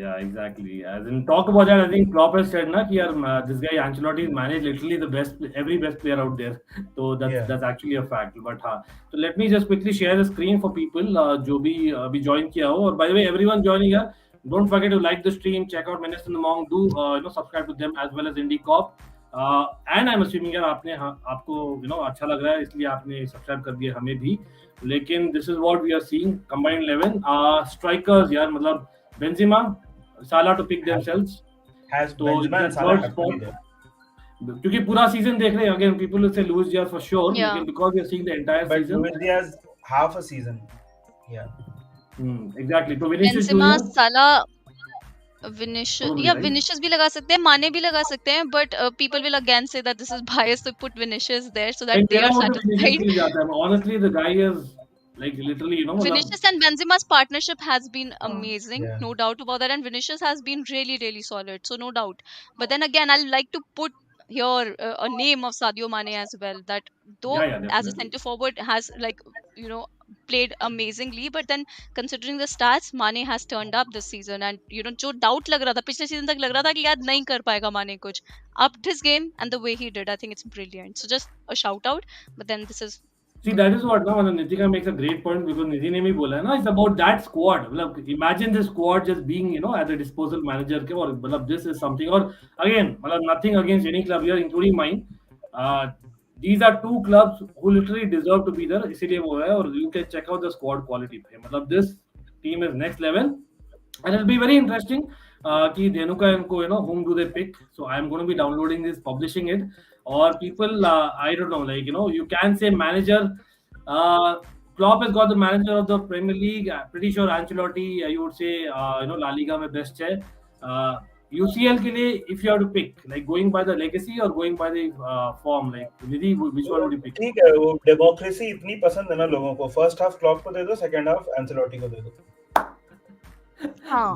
S1: Yeah, exactly. As in talk about that, I think Klopp has said na कि यार this guy Ancelotti has managed literally the every best player out there. So that's actually a fact. But हाँ, so let me just quickly share the screen for people जो भी अभी join किया हो. और by the way, everyone joining here, don't forget to like the stream, check out Menace and the Monk, do subscribe to them as well as Indie Cop. And I'm assuming यार आपको अच्छा लग रहा है इसलिए आपने सब्सक्राइब कर दिया हमें भी. लेकिन this is what we are seeing combined 11 strikers यार मतलब Benzema, Salah to pick themselves.
S2: Has
S1: तो
S2: Benzema and Salah have to be there.
S1: क्योंकि पूरा सीजन देख रहे हैं again people will say Luis Diaz for sure
S3: Yeah.
S1: लेकिन because we are seeing the entire
S2: But
S1: season.
S2: Luis Diaz half a season. Yeah.
S1: Exactly. तो Vinicius
S3: Benzema,
S1: Junior
S3: Salah, Vinicius,
S1: Probably,
S3: yeah,
S1: right?
S3: Vinicius भी लगा सकते हैं, माने भी लगा सकते हैं, but people will again say that this is biased to put Vinicius there so that
S1: And
S3: they
S1: मेरा
S3: are
S1: वोट भी Vinicius
S3: satisfied.
S1: के लिए जाता है. Honestly, the guy is like literally मतलब
S3: Vinicius and Benzema's partnership has been amazing,
S2: Yeah.
S3: no doubt about that, and Vinicius has been really solid, so no doubt. But then again, I'll like to put here a name of Sadio Mane as well. That though
S1: yeah,
S3: as a
S1: definitely.
S3: centre forward has played amazingly, but then considering the stats, Mane has turned up this season, and जो doubt लग रहा था पिछले season तक लग रहा था कि यार नहीं कर पाएगा Mane कुछ, upped his game and the way he did, I think it's brilliant. So just a shout out. But then this is
S1: See, that is what now Nitika makes a great point because Nidhi ने भी बोला है ना, it's about that squad. मतलब imagine the squad just being at the disposal manager के और मतलब this is something. और again मतलब nothing against any club here including mine. These are two clubs who literally deserve to be there. इसीलिए वो है और you can check out the squad quality पे. मतलब this team is next level and it'll be very interesting. कि धेनुका इनको whom do they pick? So I am going to be downloading this, publishing it. Or people, I don't know, like you can say manager. Klopp has got the manager of the Premier League. Pretty sure Ancelotti, you would say, La Liga में best है. UCL के लिए, if you have to pick, like going by the legacy or going by the form, like Nidhi, which one would you pick?
S2: ठीक है, वो democracy इतनी पसंद है ना लोगों को. फर्स्ट हाफ क्लॉप को दे दो, सेकंड हाफ एंसेलोटी को दे दो.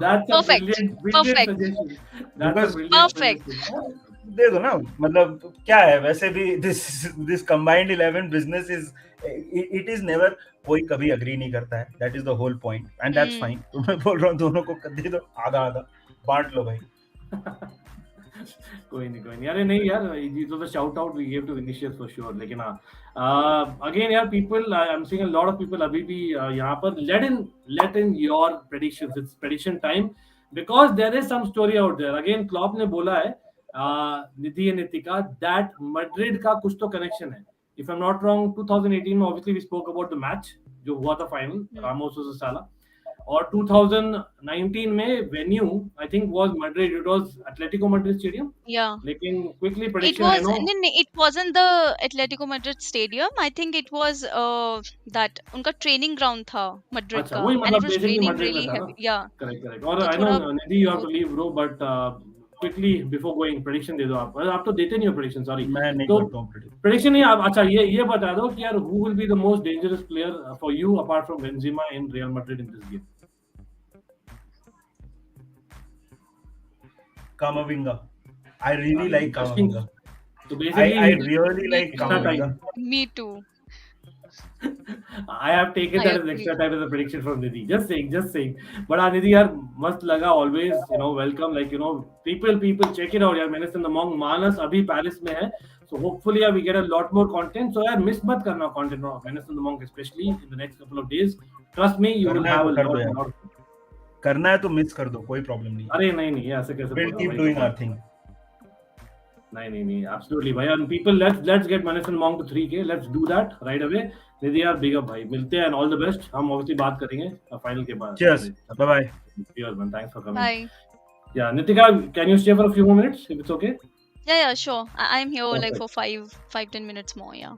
S1: That's a brilliant suggestion. That's a brilliant suggestion.
S2: दे दो ना, मतलब क्या है वैसे भी this combined 11 business is it is never कोई कभी agree नहीं करता है. That is the whole point and that's fine. तो मैं बोल रहा हूँ दोनों को दे दो, आधा बांट लो भाई.
S1: कोई नहीं अरे नहीं यार, it was a shout out we gave to Vinicius for sure. लेकिन again यार people, I'm seeing a lot of people अभी भी यहाँ पर let in your predictions. It's prediction time because there is some story out there. Again Klopp ने बोला है Nidhi and Nitika that Madrid का कुछ तो connection है. If I'm not wrong, 2018 में obviously we spoke about the match जो हुआ था final, Ramos versus Salah. और 2019 में venue I think was Madrid. It was Atletico Madrid Stadium.
S3: Yeah.
S1: लेकिन quickly prediction
S3: it wasn't the Atletico Madrid Stadium. I think it was that उनका training ground था Madrid का,
S1: वही
S3: and it was
S1: basically
S3: raining
S1: Madrid
S3: really
S1: में था
S3: heavy. Yeah.
S1: correct. और I know Nidhi you have to leave bro, but quickly before going prediction दे दो आप. आप तो देते नहीं हो prediction, sorry.
S2: मैं नहीं
S1: तो
S2: करता हूँ predict.
S1: prediction नहीं आप. अच्छा ये बता दो कि यार who will be the most dangerous player for you apart from Benzema in Real Madrid in this game?
S2: Kamavinga. I really like Kamavinga.
S1: So basically,
S2: I really like
S1: extra
S2: Kamavinga.
S1: time.
S3: Me too.
S1: I have taken
S3: I
S1: that as
S3: agree.
S1: extra time as a prediction from Nidhi. Just saying. But Nidhi यार मस्त लगा always, you know, welcome, like, you know, people check it out यार. Menace and the Monk मानस अभी Paris में है. So hopefully we get a lot more content. So यार miss मत करना content of Menace and the Monk, especially in the next couple of days. Trust me, you will have a lot.
S2: करना है तो miss कर दो, कोई problem नहीं.
S1: अरे नहीं ऐसे कैसे.
S2: We'll keep doing our thing.
S1: नहीं, absolutely भाई. And people, let's get Menace and Monk to 3K. Let's do that right away. निधि यार big up भाई. मिलते हैं and all the best. हम obviously बात करेंगे फाइनल के बाद.
S2: Cheers. Bye.
S1: Cheers man. Thanks for coming.
S3: Bye.
S1: Yeah, Nitika, can you stay for a few more minutes if it's okay?
S3: Yeah, sure. I'm here like
S1: Perfect.
S3: for 5-10 minutes more. Yeah.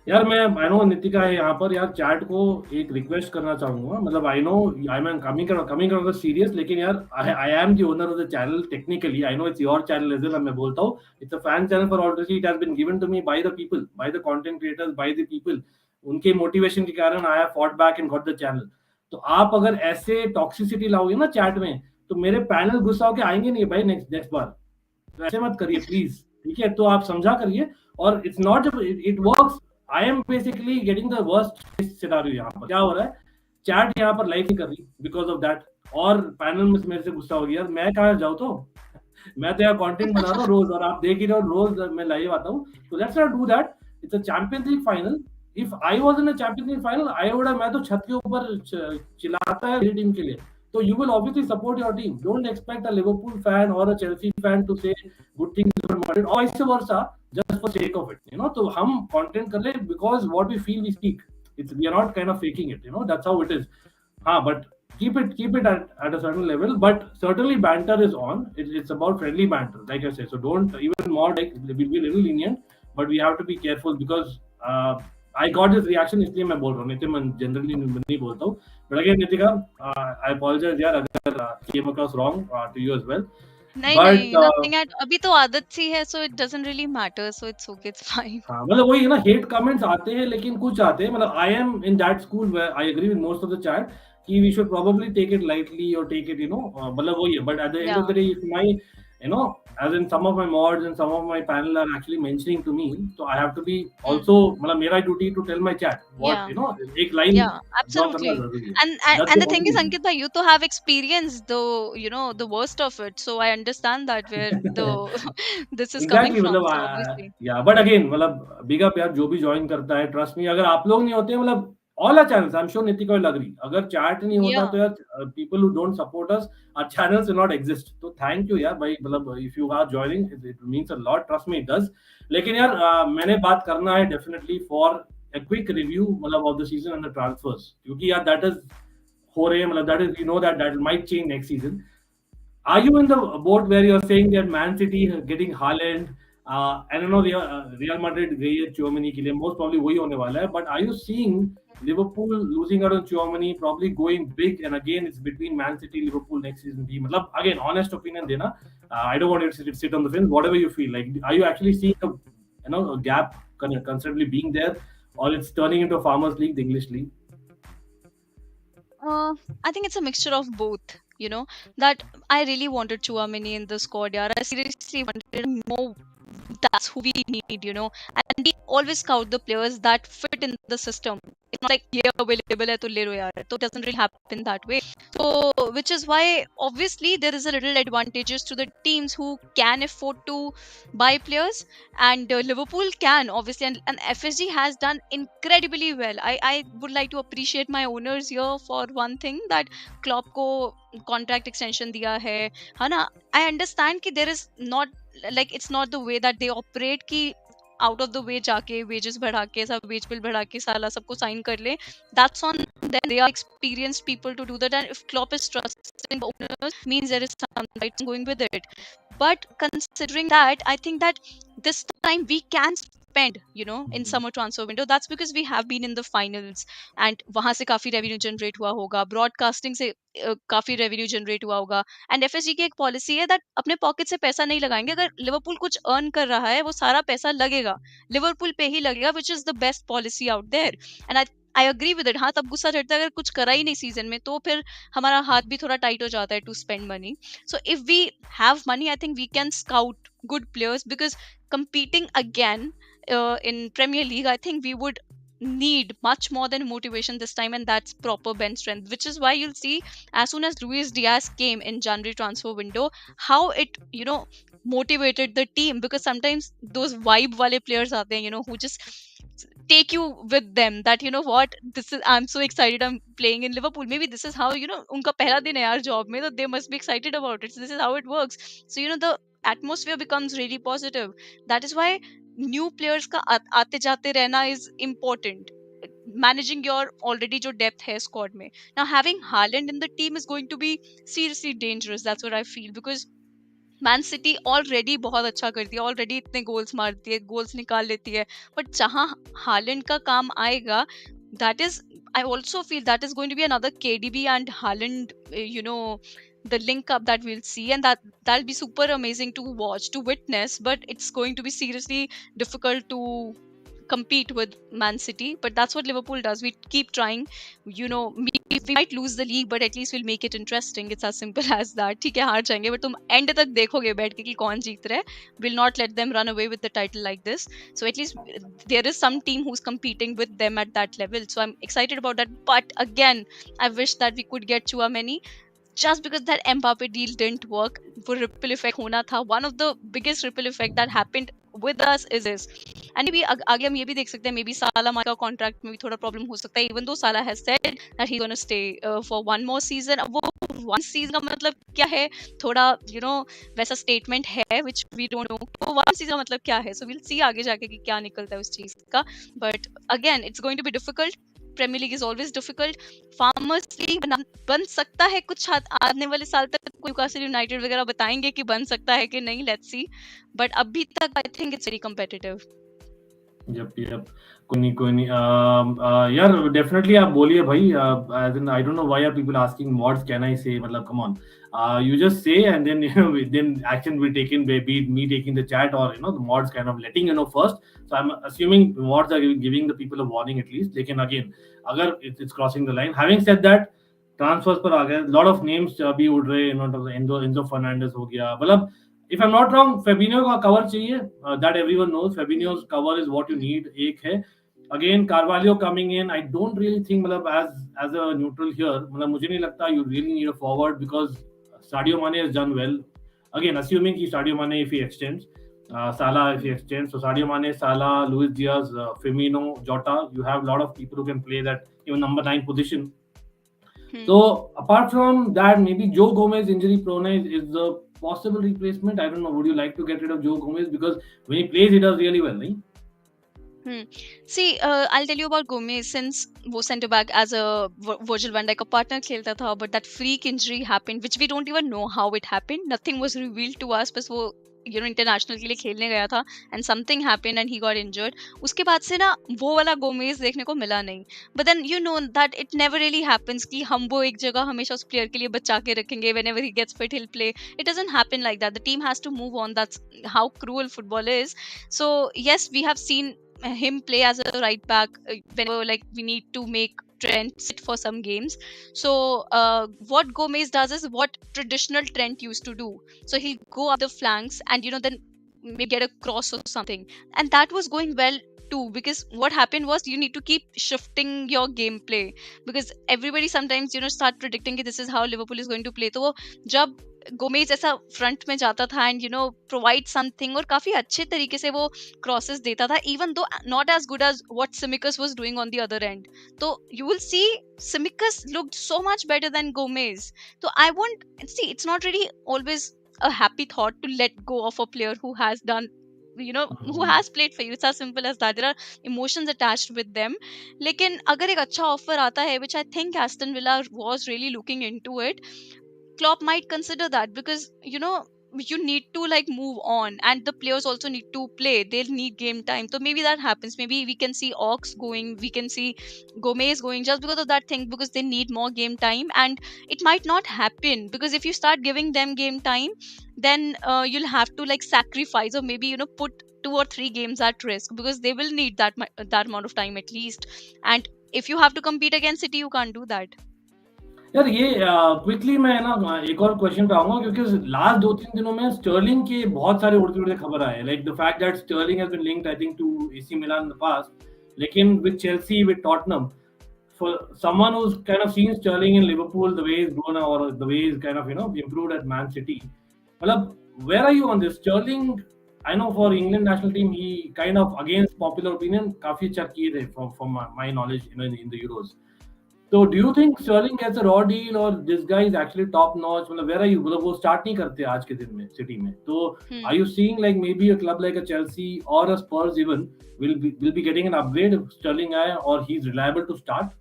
S1: यार मैं I know Nitika है यहाँ पर यार. Chat को एक request करना चाहूंगा. मतलब I know I'm coming out of serious, लेकिन यार I am the owner of the channel technically. I know it's your channel as well. मैं बोलता हूँ it's a fan channel for obviously it has been given to me by the people, by the content creators, by the people. उनके motivation के कारण I have fought back and got the channel. तो आप अगर ऐसे toxicity लाओगे ना chat में तो मेरे पैनल गुस्सा होके आएंगे नहीं भाई नेक्स्ट बार. तो ऐसे मत करिए प्लीज, ठीक है. तो आप समझा करिए. और it's not it works. I am basically getting the worst scenario. यहाँ पर क्या हो रहा है, चैट यहाँ पर लाइव नहीं कर रही बिकॉज ऑफ दैट. और पैनल में मेरे से गुस्सा हो गया. यार मैं कहाँ जाऊँ. तो मैं तो यार कंटेंट बना रहा हूँ रोज और आप देख ही रहे हो रोज मैं लाइव आता हूँ. तो let's not do that. It's a Champions League final. If I was in a Champions League final I would मैं तो छत के ऊपर चिल्लाता है मेरी टीम के लिए. So you will obviously support your team. Don't expect a Liverpool fan or a Chelsea fan to say good things about Madrid or vice versa just for sake of it. You know, so हम content कर ले because what we feel we speak. We are not kind of faking it. You know, that's how it is. But keep it at a certain level. But certainly banter is on. It's about friendly banter, like I said. So don't even more like we'll be a little lenient, but we have to be careful because I got this reaction इसलिए मैं बोल रहा हूँ. नहीं मैं generally नहीं बोलता हूँ. But again, Nitika, I apologize यार अगर came across wrong to you as well.
S3: नहीं nothing at अभी तो आदत सी है, so it doesn't really matter, so it's okay, it's fine.
S1: हाँ मतलब वही है ना, hate comments आते हैं लेकिन कुछ आते हैं. मतलब I am in that school where I agree with most of the chat कि we should probably take it lightly or take it, you know, मतलब वही है. But at the end of the day, if my, you know, as in some of my mods and some of my panel are actually mentioning to me, so I have to be also, मतलब मेरा duty to tell my chat what, you know, एक line.
S3: Yeah, absolutely. And the thing is, Ankit bhai, you to have experienced the, you know, the worst of it, so I understand that where the this is coming from. So obviously.
S1: Yeah, but again, मतलब big up यार जो भी join करता है. Trust me, अगर आप लोग नहीं होते मतलब all our channels, I'm sure Nitika will agree. अगर chat नहीं होता तो यार people who don't support us, our channels will not exist. तो thank you यार भाई. मतलब if you are joining, it means a lot. Trust me, it does. लेकिन यार मैंने बात करना है definitely for a quick review मतलब of the season and the transfers. क्योंकि यार that is हो रहे हैं. मतलब that is, you know, that might change next season. Are you in the boat where you're saying that Man City getting Haaland? I don't know, Real Madrid गई है Germany के लिए, most probably वही होने वाला है. But are you seeing Liverpool losing out on Germany, probably going big, and again it's between Man City, Liverpool next season? मतलब again, honest opinion देना. I don't want you to sit on the fence. Whatever you feel like, are you actually seeing a gap considerably being there, or it's turning into a Farmers League, the English league?
S3: I think it's a mixture of both. You know, that I really wanted Chouameni in the squad. Yeah, I seriously wanted more. That's who we need, you know, and we always scout the players that fit in the system. It's not like yeah, available hai to le lo yaar. So it doesn't really happen that way. So which is why obviously there is a little advantages to the teams who can afford to buy players, and Liverpool can obviously, and FSG has done incredibly well. I would like to appreciate my owners here for one thing, that Klopp को contract extension दिया है ना. I understand कि there is not like it's not the way that they operate कि out of the way जाके wages बढ़ा के सब wage bill बढ़ा के साला सबको sign कर ले. That's on them. They are experienced people to do that, and if Klopp is trusting the owners, means there is some right going with it. But considering that, I think that this time we can spend, in summer transfer window. That's because we have been in the finals, and वहां से काफी revenue generate हुआ होगा, broadcasting से काफी revenue generate हुआ होगा, and FSG की एक पॉलिसी है दैट अपने पॉकेट से पैसा नहीं लगाएंगे. अगर लिवरपूल कुछ अर्न कर रहा है वो सारा पैसा लगेगा लिवरपूल पे ही लगेगा, which is the best policy out there. And I agree with it. हाँ, तब गुस्सा चढ़ता है अगर कुछ करा ही नहीं सीजन में, तो फिर हमारा हाथ भी थोड़ा टाइट हो जाता है to spend money. So if we have money, I think we can scout good players, because competing again in Premier League, I think we would need much more than motivation this time, and that's proper bench strength, which is why you'll see as soon as Luis Diaz came in January transfer window, how it motivated the team, because sometimes those vibe wale players aate hain, who just take you with them, that what, this is, I'm so excited I'm playing in Liverpool. Maybe this is how, unka pehla din hai yaar job mein, so they must be excited about it. So this is how it works. So the atmosphere becomes really positive. That is why new players ka aate jate rehna is important. Managing your already jo depth hai squad mein. Now having Haaland in the team is going to be seriously dangerous. That's what I feel, because man city already बहुत अच्छा करती है, already इतने goals मारती है, goals निकाल लेती है, बट जहां हालैंड का काम आएगा, that is, I also feel that is going to be another KDB and Haaland, the link up that we'll see, and that'll be super amazing to watch, to witness, but it's going to be seriously difficult to compete with Man City. But that's what Liverpool does. We keep trying. We might lose the league, but at least we'll make it interesting. It's as simple as that. ठीक है, हार जाएंगे, but तुम end तक देखोगे बैठ के कि कौन जीत रहा है. Will not let them run away with the title like this. So at least there is some team who's competing with them at that level. So I'm excited about that. But again, I wish that we could get Chouameni. Just because that Mbappe deal didn't work, वो ripple effect होना था. One of the biggest ripple effect that happened with us is this. And maybe आगे हम ये भी देख सकते हैं, maybe साला का contract में भी थोड़ा problem हो सकता है, even though Salah has said that he's gonna stay for one more season. अब वो one season का मतलब क्या है, थोड़ा वैसा statement है which we don't know. तो one season का मतलब क्या है? So we'll see आगे जाके कि क्या निकलता है उस चीज का. But again, it's going to be difficult. Premier League is always difficult. Farmers league बन सकता है कुछ आने वाले साल तक, न्यूकासल यूनाइटेड वगैरह बताएंगे कि बन सकता है कि नहीं, लेट्स सी. बट अभी तक I think it's very competitive.
S1: Yup कोई नहीं यार, डेफिनेटली आप बोलिए भाई. As in I don't know why are people asking what's can I say, मतलब come on, you just say, and then then action will take in, be it me taking the chat or the mods kind of letting first. So I'm assuming mods are giving the people a warning at least. लेकिन again, अगर it's crossing the line. Having said that, transfers पर आ गए, lot of names अभी उड़ रहे, Enzo Fernandez हो गया, मतलब if I'm not wrong, Fabinho का cover चाहिए, that everyone knows. Fabinho's cover is what you need. एक है again Carvalho coming in. I don't really think, मतलब as a neutral here, मतलब मुझे नहीं लगता you really need a forward, because Sadio Mane has done well. Again, assuming कि Sadio Mane if he extends, Salah if he extends, so Sadio Mane, Salah, Luis Diaz, Firmino, Jota, you have a lot of people who can play that even number 9 position. So apart from that, maybe Joe Gomez injury prone is the possible replacement. I don't know. Would you like to get rid of Joe Gomez, because when he plays, he does really well, right?
S3: See, I'll tell you about Gomez. Since वो center back as a Virgil van Dijk का partner खेलता था, but that freak injury happened, which we don't even know how it happened. Nothing was revealed to us. बस वो international के लिए खेलने गया था, and something happened and he got injured. उसके बाद से ना वो वाला गोमेज देखने को मिला नहीं. But then that it never really happens कि हम वो एक जगह हमेशा उस प्लेयर के लिए बचा के रखेंगे. Whenever he gets fit, he'll play. It doesn't happen like that. The team has to move on. That's how cruel football is. So yes, we have seen him play as a right back whenever we need to make Trent sit for some games. So what Gomez does is what traditional Trent used to do. So he'll go up the flanks and then maybe get a cross or something, and that was going well too, because what happened was you need to keep shifting your gameplay, because everybody sometimes start predicting that this is how Liverpool is going to play. तो जब Gomez ऐसा front में जाता था and provide something, और काफी अच्छे तरीके से वो क्रॉसेस देता था, even though not as good as what Tsimikas was doing on the other end. तो you will see Tsimikas looked so much better than Gomez. तो I want see, it's not really always a happy thought to let go of a player who has done who has played for you. It's as simple as that. There are emotions attached with them. लेकिन अगर एक अच्छा offer आता है, which I think Aston Villa was really looking into it, Klopp might consider that, because you need to like move on, and the players also need to play. They'll need game time. So maybe that happens. Maybe we can see Ox going, we can see Gomez going, just because of that thing, because they need more game time. And it might not happen, because if you start giving them game time, then you'll have to like sacrifice, or maybe put 2 or 3 games at risk, because they will need that amount of time at least. And if you have to compete against City, you can't do that.
S1: यार ये quickly मैं ना एक और question पे आऊंगा, क्योंकि last 2-3 दिनों में स्टर्लिंग के बहुत सारे उड़ते उड़ते खबर आए, like the fact that Sterling has been linked I think to AC Milan in the past, लेकिन with Chelsea, with Tottenham, for someone who's kind of seen Sterling in Liverpool, the way he's grown or the way he's kind of improved at Man City, well, where are you on this Sterling? I know for England national team he kind of, against popular opinion, काफी अच्छा किए थे from my knowledge in the Euros. So do you think Sterling gets a raw deal, or this guy is actually top notch? मतलब where are you? मतलब वो start नहीं करते आज के दिन में City में. तो are you seeing like maybe a club like a Chelsea or a Spurs even will be getting an upgrade if Sterling आए, or he's reliable to start?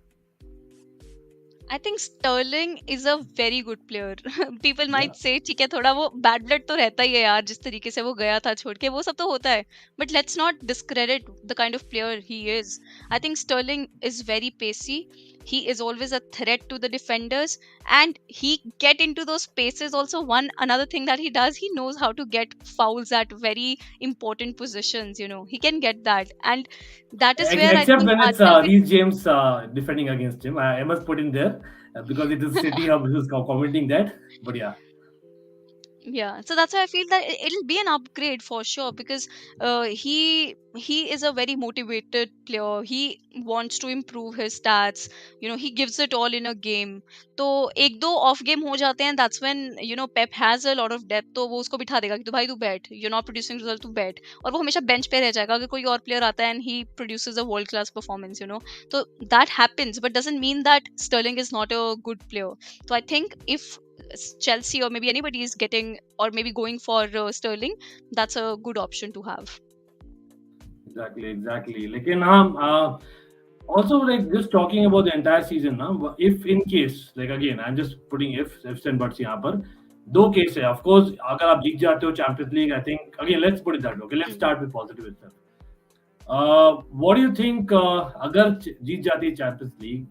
S3: I think Sterling is a very good player. People might say ठीक है, थोड़ा वो bad blood तो रहता ही है यार, जिस तरीके से वो गया था छोड़ के, वो सब तो होता है. But let's not discredit the kind of player he is. I think Sterling is very pacey. He is always a threat to the defenders, and he get into those spaces also. Another thing that he does, he knows how to get fouls at very important positions. He can get that, and that is where I
S1: Except
S3: think
S1: when it's Reece James defending against him. I must put in there because it is City who's commenting that. But yeah.
S3: Yeah, so that's why I feel that it'll be an upgrade for sure, because he is a very motivated player. He wants to improve his stats. He gives it all in a game. तो एक दो of game हो जाते हैं, that's when Pep has a lot of depth. तो वो उसको बिठा देगा कि तो भाई तू बैठ, you're not producing result, तू बैठ. और वो हमेशा बेंच पे रह जाएगा अगर कोई और प्लेयर आता है and he produces a world class performance. तो that happens, but doesn't mean that Sterling is not a good player. So I think if Chelsea or maybe anybody is getting or maybe going for Sterling, that's a good option to have.
S1: Exactly. लेकिन also like just talking about the entire season ना, if in case, like again I'm just putting ifs and buts यहाँ पर, दो case है. Of course अगर आप जीत जाते हो Champions League, I think again let's put it that way. Okay, let's start with positive itself. What do you think अगर जीत जाती है Champions League,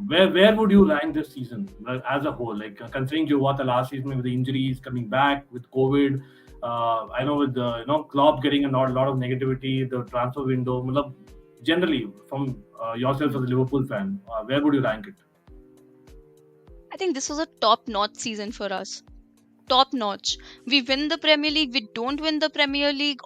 S1: where would you rank this season as a whole, like considering जो हुआ था last season with the injuries coming back, with COVID, I know with the Klopp getting a lot of negativity, the transfer window, मतलब generally from yourself as a Liverpool fan, where would you rank it?
S3: I think this was a top-notch season for us. Top notch. We win the Premier League, we don't win the Premier League.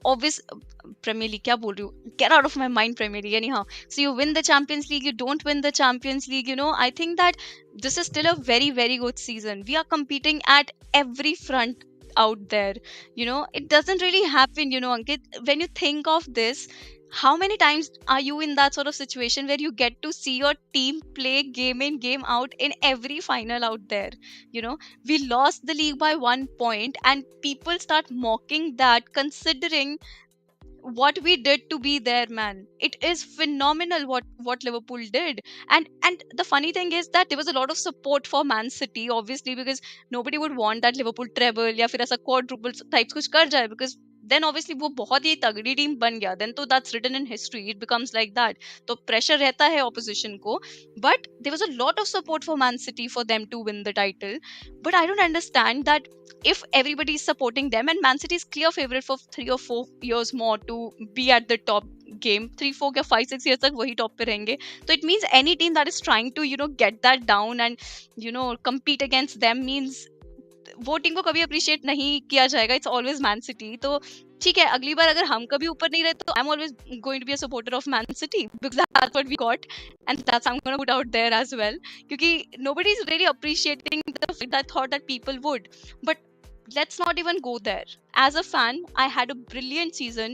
S3: Premier League, क्या बोल रही हूँ? Get out of my mind, Premier League. Anyhow, so you win the Champions League, you don't win the Champions League. I think that this is still a very, very good season. We are competing at every front out there. It doesn't really happen, Ankit. When you think of this, how many times are you in that sort of situation where you get to see your team play game in, game out in every final out there? We lost the league by 1 point, and people start mocking that, considering what we did to be there, man. It is phenomenal what Liverpool did. And the funny thing is that there was a lot of support for Man City, obviously, because nobody would want that Liverpool treble या फिर ऐसा quadruple types कुछ कर जाए, because then obviously वो बहुत ही तगड़ी team बन गया, then तो that's written in history, it becomes like that. तो pressure रहता है opposition को, but there was a lot of support for Man City for them to win the title. But I don't understand that if everybody is supporting them, and Man City is clear favorite for 3 or 4 years more to be at the top game, 3, 4 या 5, 6 years तक वही top पे रहेंगे. So it means any team that is trying to get that down and compete against them means वो team को कभी appreciate नहीं किया जाएगा. It's always man city. तो ठीक है, अगली बार अगर हम कभी ऊपर नहीं रहे तो I am always going to be a supporter of Man City, because that's what we got and that's I am gonna put out there as well, क्योंकि nobody is really appreciating the fact that thought that people would. But let's not even go there. As a fan, I had a brilliant season.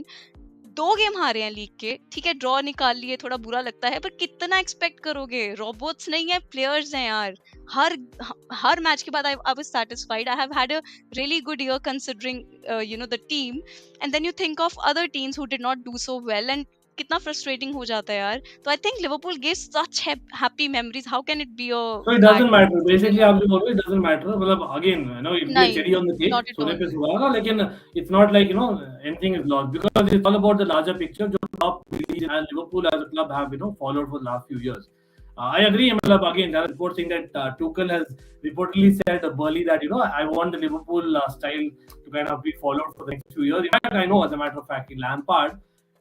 S3: 2 game हारे हैं league के, ठीक है, draw निकाल लिए, थोड़ा बुरा लगता है, पर कितना एक्सपेक्ट करोगे? रोबोट्स नहीं है, प्लेयर्स हैं यार. हर मैच के बाद I was satisfied. I have had a really good year considering the team. And then you think of other teams who did not do so well, and कितना frustrating हो जाता है यार. तो I think Liverpool gives such happy memories. How can it be a
S1: So it doesn't matter. Basically, आप जो बोल रहे हो, it doesn't matter. मतलब again, it'll be a
S3: नहीं,
S1: cherry on the cake.
S3: not at
S1: सोने
S3: all.
S1: पे सुहागा, लेकिन it's not like anything is lost because it's all about the larger picture. जो top league and Liverpool as a club have followed for the last few years. I agree. मतलब again, there are reports saying that Tuchel has reportedly said Burley that I want the Liverpool style to kind of be followed for the next few years. In fact, I know as a matter of fact, Lampard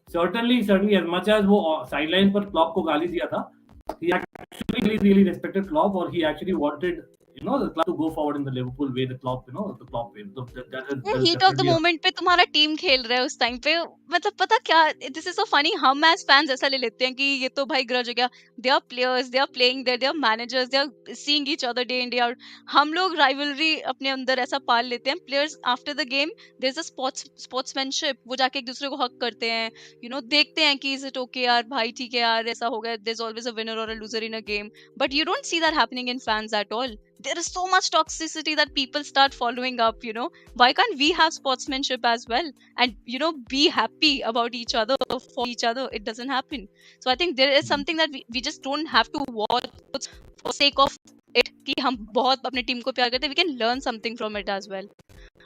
S1: certainly as much as वो sideline पर Klopp को गाली दिया था, he actually really respected Klopp, or he actually wanted the club to go forward in the Liverpool way, the Klopp way. So that is
S3: heat of the
S1: definitely
S3: moment पे तुम्हारा team खेल रहा है उस टाइम पे, मतलब पता क्या, दिस इज सो फनी. हम एज फैंस ऐसा ले लेते हैं कि ये तो भाई ग्रज हो गया. They are players, they are playing there, they are managers, they are seeing each other day in day out. हम लोग राइवलरी अपने अंदर ऐसा पाल लेते हैं. Players after the game there is a sportsmanship, वो जाके एक दूसरे को हक करते हैं, देखते हैं कि इज इट ओके यार, भाई ठीक है यार, ऐसा हो गया. There is always a winner और a loser in a game, but you don't see that happening in fans at all. There is so much toxicity that people start following up. Why can't we have sportsmanship as well, and be happy about each other, for each other? It doesn't happen. So I think there is something that we just don't have to watch for sake of it, कि हम बहुत अपने team को प्यार करते हैं. We can learn something from it as well,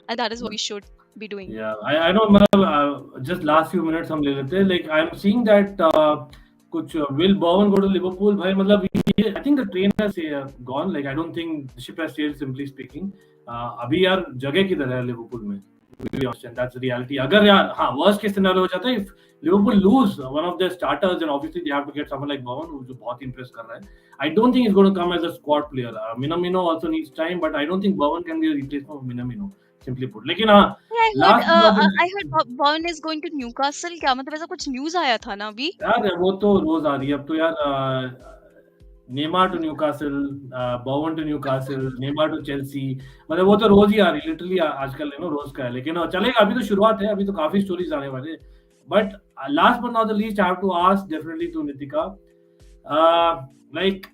S3: and that is what we should be doing.
S1: Yeah, I know. मतलब just last few minutes हम ले लेते हैं. Like I'm seeing that कुछ will Bowen go to Liverpool? भाई मतलब I think the train has gone. Like I don't think the ship has sailed. Simply speaking, अभी यार जगह किधर है लिवरपूल में? That's the reality. अगर यार worst case scenario हो जाता है, if Liverpool lose one of their starters, then obviously they have to get someone like Bowen, who जो बहुत impress कर रहा है. I don't think he's going to come as a squad player. Minamino also needs time, but I don't think Bowen can be a replacement of Minamino. Simply put. लेकिन last
S3: I heard Bowen is going to Newcastle. क्या मतलब, ऐसा कुछ news आया था ना अभी?
S1: यार वो तो रोज आ रही है अब तो यार. Neymar to Newcastle, Bowen to Newcastle, Neymar to Chelsea, मतलब वो तो रोज ही आ रही है लिटरली. आजकल रोज का है, लेकिन चलेगा. अभी तो शुरुआत है, अभी तो काफी स्टोरीज आने वाले. But last but not the least, I have to ask definitely to Nitika, like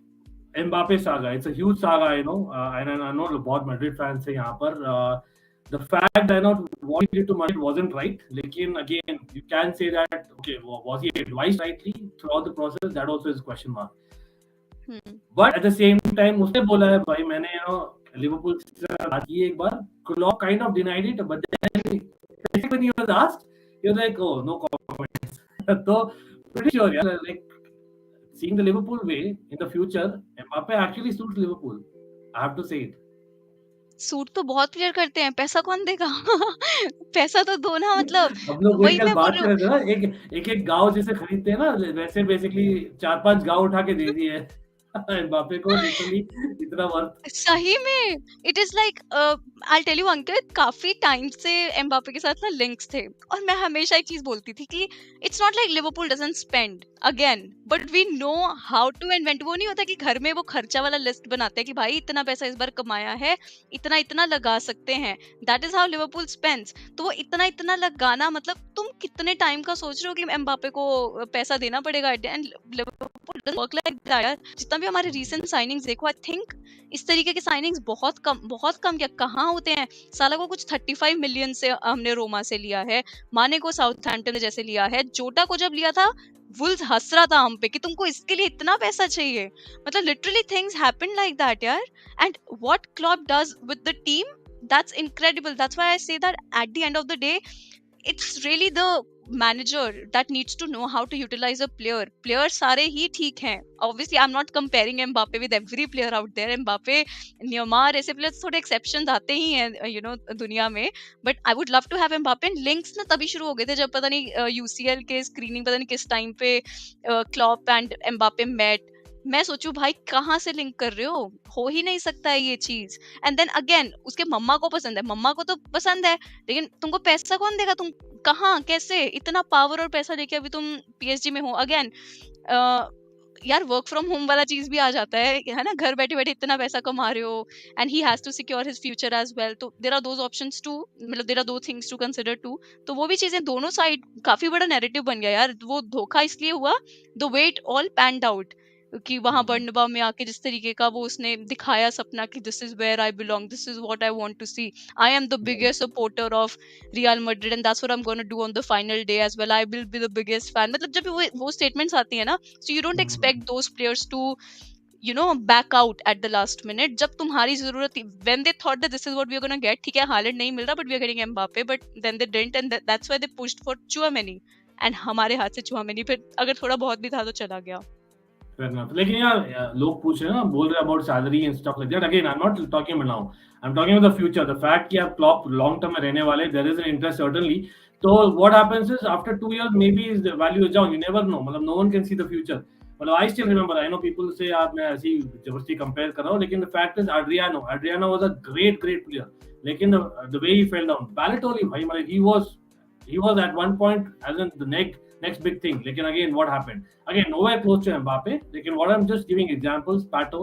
S1: Mbappe saga. It's a huge saga, and I know बहुत मैड्रिड फैंस है यहाँ पर. The fact that not what he did to Madrid wasn't right. Lekin again, you can say that okay, was he advised rightly throughout the process? That also is a question mark. But at the same time, उसने बोला है भाई मैंने Liverpool से बात की एक बार. Klopp kind of denied it, but then when he was asked, he was like, oh, no comments. So pretty sure, yeah, like seeing the Liverpool way in the future, Mbappe actually suits Liverpool. I have to say it.
S3: Suit तो बहुत player करते हैं, पैसा कौन देगा? पैसा तो दो ना, मतलब
S1: हम लोग वही
S3: वही
S1: कल
S3: मैं बोल
S1: बात
S3: रही
S1: कर
S3: हूँ.
S1: रहे थे ना, एक गांव जैसे खरीदते हैं ना, वैसे बेसिकली 4-5 गांव उठा के दे दिए एम्बापे को. लिटरली इतना वर्थ.
S3: सही में it is like, I tell you Ankit, काफी टाइम से एम्बापे के साथ ना लिंक्स थे, और मैं हमेशा एक चीज बोलती थी कि it's not like Liverpool doesn't spend again, but we know how to invent. वो नहीं होता कि घर में वो खर्चा वाला लिस्ट बनाते हैं कि भाई इतना पैसा इस बार कमाया है, इतना इतना लगा सकते हैं. That is how Liverpool spends. तो वो इतना इतना लगाना, मतलब तुम कितने टाइम का सोच रहे हो कि एम्बापे को पैसा देना पड़ेगा, and Liverpool doesn't work like that. जितना भी हमारे रीसेंट साइनिंग्स देखो, आई थिंक इस तरीके के साइनिंग्स बहुत कम क्या कहाँ होते हैं. साला को कुछ 35 मिलियन से हमने रोमा से लिया है, माने को साउथहैम्पटन जैसे लिया है, जोटा को जब लिया था वुल्स हंस रहा था हम पे कि तुमको इसके लिए इतना पैसा चाहिए. मतलब literally things happen like that यार. And what Klopp does with the team, that's incredible. That's why I say that at the end of the day, it's really the manager that needs to know how to utilize a player. Players सारे ही ठीक हैं. Obviously, I'm not comparing Mbappe with every player out there. Mbappe, Neymar, ऐसे players थोड़े exceptions आते ही हैं, दुनिया में. But I would love to have Mbappe. And links ना तभी शुरू हो गए थे जब पता नहीं UCL के screening पता नहीं किस time पे Klopp and Mbappe met. मैं सोचू भाई कहाँ से लिंक कर रहे हो ही नहीं सकता है ये चीज. एंड देन अगेन उसके मम्मा को पसंद है, मम्मा को तो पसंद है, लेकिन तुमको पैसा कौन देगा? तुम कहाँ कैसे इतना पावर और पैसा लेके अभी तुम PSG में हो. अगेन यार वर्क फ्रॉम होम वाला चीज भी आ जाता है ना, घर बैठे बैठे इतना पैसा कमा रहे हो, and he has to secure his future as well. तो there are those options too, मतलब देयर आर दो थिंग्स टू कंसिडर टू. तो वो भी चीजें दोनों साइड काफी बड़ा नैरेटिव बन गया यार. वो धोखा इसलिए हुआ the way it all panned out. कि वहां बर्नबाउ में आके जिस तरीके का वो उसने दिखाया सपना कि this is where I belong, this is what I want to see, I am the biggest supporter of Real Madrid and that's what I am gonna do on the final day as well, I will be the biggest fan. मतलब जब वो statements आती है ना, so you don't expect those players to back out at the last minute जब तुम्हारी जरूरत थी, when they thought that this is what we are going to get, ठीक है हालैंड नहीं मिल रहा but we are getting Mbappe, but then they didn't and that's why they pushed for Chouameni and हमारे हाथ से Chouameni फिर अगर थोड़ा बहुत भी था तो चला गया।
S1: Fair enough. लेकिन यार लोग पूछ रहे हैं ना, बोल रहे हैं about salary and stuff like that. Again, I'm not talking about now. I'm talking about the future. The fact कि आप Klopp long term में रहने वाले, there is an interest certainly. So what happens is after 2 years maybe the value is down. You never know. मतलब no one can see the future. मतलब I still remember. I know people say आप मैं ऐसी जबरदस्ती compare कर रहा हूँ, लेकिन the fact is Adriano was a great player. लेकिन the way he fell down, Balotelli भाई मतलब he was at one point as in the next big thing. Lekin again, what happened? Again, nowhere close to Mbappe. Lekin what I'm just giving examples. Pato,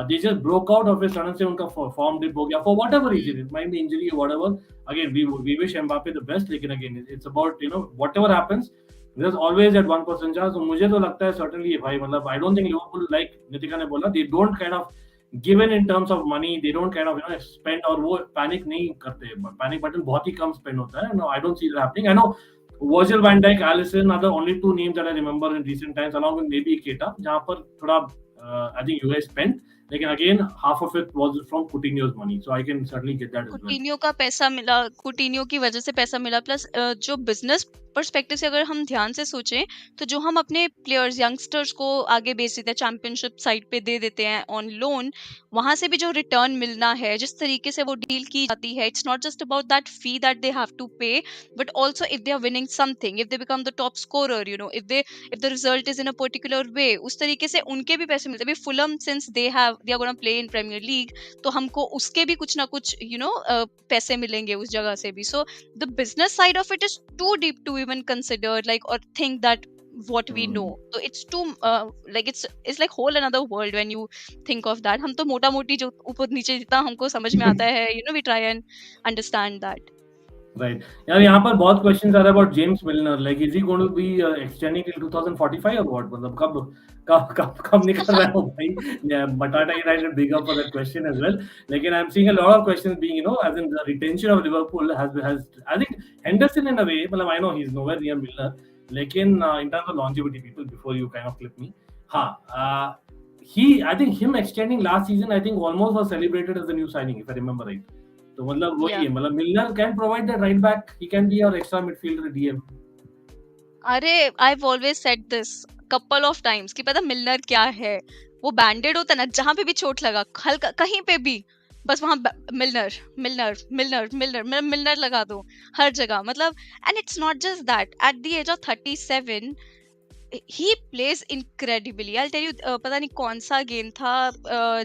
S1: they just broke out of his sudden se unka form dip ho gaya for whatever reason. It might be injury or whatever. Again, we wish Mbappe the best. Lekin again, it's about whatever happens. There's always that 1% chance. So मुझे तो लगता है certainly भाई मतलब I don't think Liverpool, like Nitika ने बोला, they don't kind of given in terms of money, they don't kind of spend और वो panic नहीं करते. Panic button बहुत ही कम spend होता है. No, I don't see that happening. I know Virgil van Dijk, Alisson are the only two names that I remember in recent times, along with maybe Keita, जहाँ पर थोड़ा I think US spent. लेकिन again, half of it was from Coutinho's money, so I can certainly get that as well.
S3: कुटिन्यो का पैसा मिला, कुटिन्यो की वजह से पैसा मिला, प्लस जो बिजनेस पर्सपेक्टिव से अगर हम ध्यान से सोचें तो जो हम अपने प्लेयर्स यंगस्टर्स को आगे बेच देते हैं, चैंपियनशिप साइड पे दे देते हैं ऑन लोन, वहां से भी जो रिटर्न मिलना है, जिस तरीके से वो डील की जाती है, it's not just about that fee that they have to pay, but also if they are winning something, if they become the top scorer, if the result is in a particular way, उस तरीके से उनके भी पैसे मिलते हैं। अभी Fulham since they are gonna play in Premier League, तो हमको उसके भी कुछ ना कुछ पैसे मिलेंगे उस जगह से भी। So the business side of it is too deep to even consider like or think that what we know, so it's too like it's like whole another world when you think of that। हम तो मोटा मोटी जो ऊपर नीचे जितना हमको समझ में आता है we try and understand that।
S1: Right. यार यहाँ पर बहुत questions आ रहे हैं about James Milner, like is he going to be extending till 2045 or what? मतलब कब निकल रहा है वो भाई? Batata United big up for that question as well. लेकिन I'm seeing a lot of questions being as in the retention of Liverpool has I think Henderson in a way, मतलब I know he's nowhere near Milner, लेकिन in terms of longevity, people before you kind of clip me, हाँ I think him extending last season I think almost was celebrated as the new signing if I remember right. तो मतलब वही है, मतलब Milner can provide the right back, he can be our extra midfielder DM.
S3: अरे I have always said this couple of times कि पता मिलनर क्या है, वो बैंडेड होता है ना, जहां पे भी चोट लगा हल्का कहीं पे भी बस वहां मिलनर मिलनर मिलनर मिलनर मिलनर लगा दो हर जगह, मतलब and it's not just that, at the age of 37 he plays incredibly। I'll tell you, पता नहीं कौन सा गेम था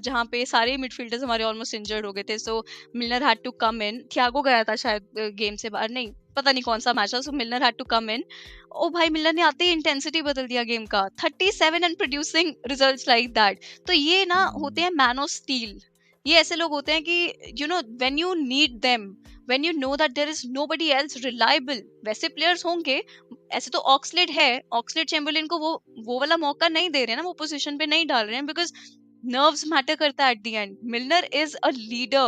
S3: जहाँ पे सारे मिडफील्डर्स हमारे ऑलमोस्ट इंजर्ड हो गए थे, so Milner had to come in, Thiago गया था शायद गेम से बाहर, नहीं पता नहीं कौन सा मैच था, सो मिलनर हैड टू कम इन। ओ भाई मिलनर ने आते ही इंटेंसिटी बदल दिया गेम का, 37 and producing results like that. तो ये ना होते हैं मैन ऑफ स्टील, ये ऐसे लोग होते हैं कि when you need them, when you know that there is nobody else reliable, वैसे प्लेयर्स होंगे, ऐसे तो ऑक्सलेड है, ऑक्सलेड चैम्बरलिन को वो वाला मौका नहीं दे रहे हैं ना, वो पोजीशन पे नहीं डाल रहे हैं, बिकॉज nerves matter करता है at the end। Milner is a leader,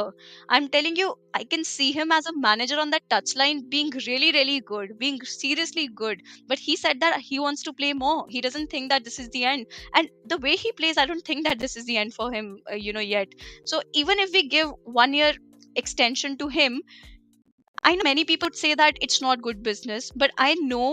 S3: I'm telling you, I can see him as a manager on that touchline being really good, being seriously good, but he said that he wants to play more, he doesn't think that this is the end, and the way he plays I don't think that this is the end for him yet। So even if we give 1 year extension to him, I know many people would say that it's not good business, but I know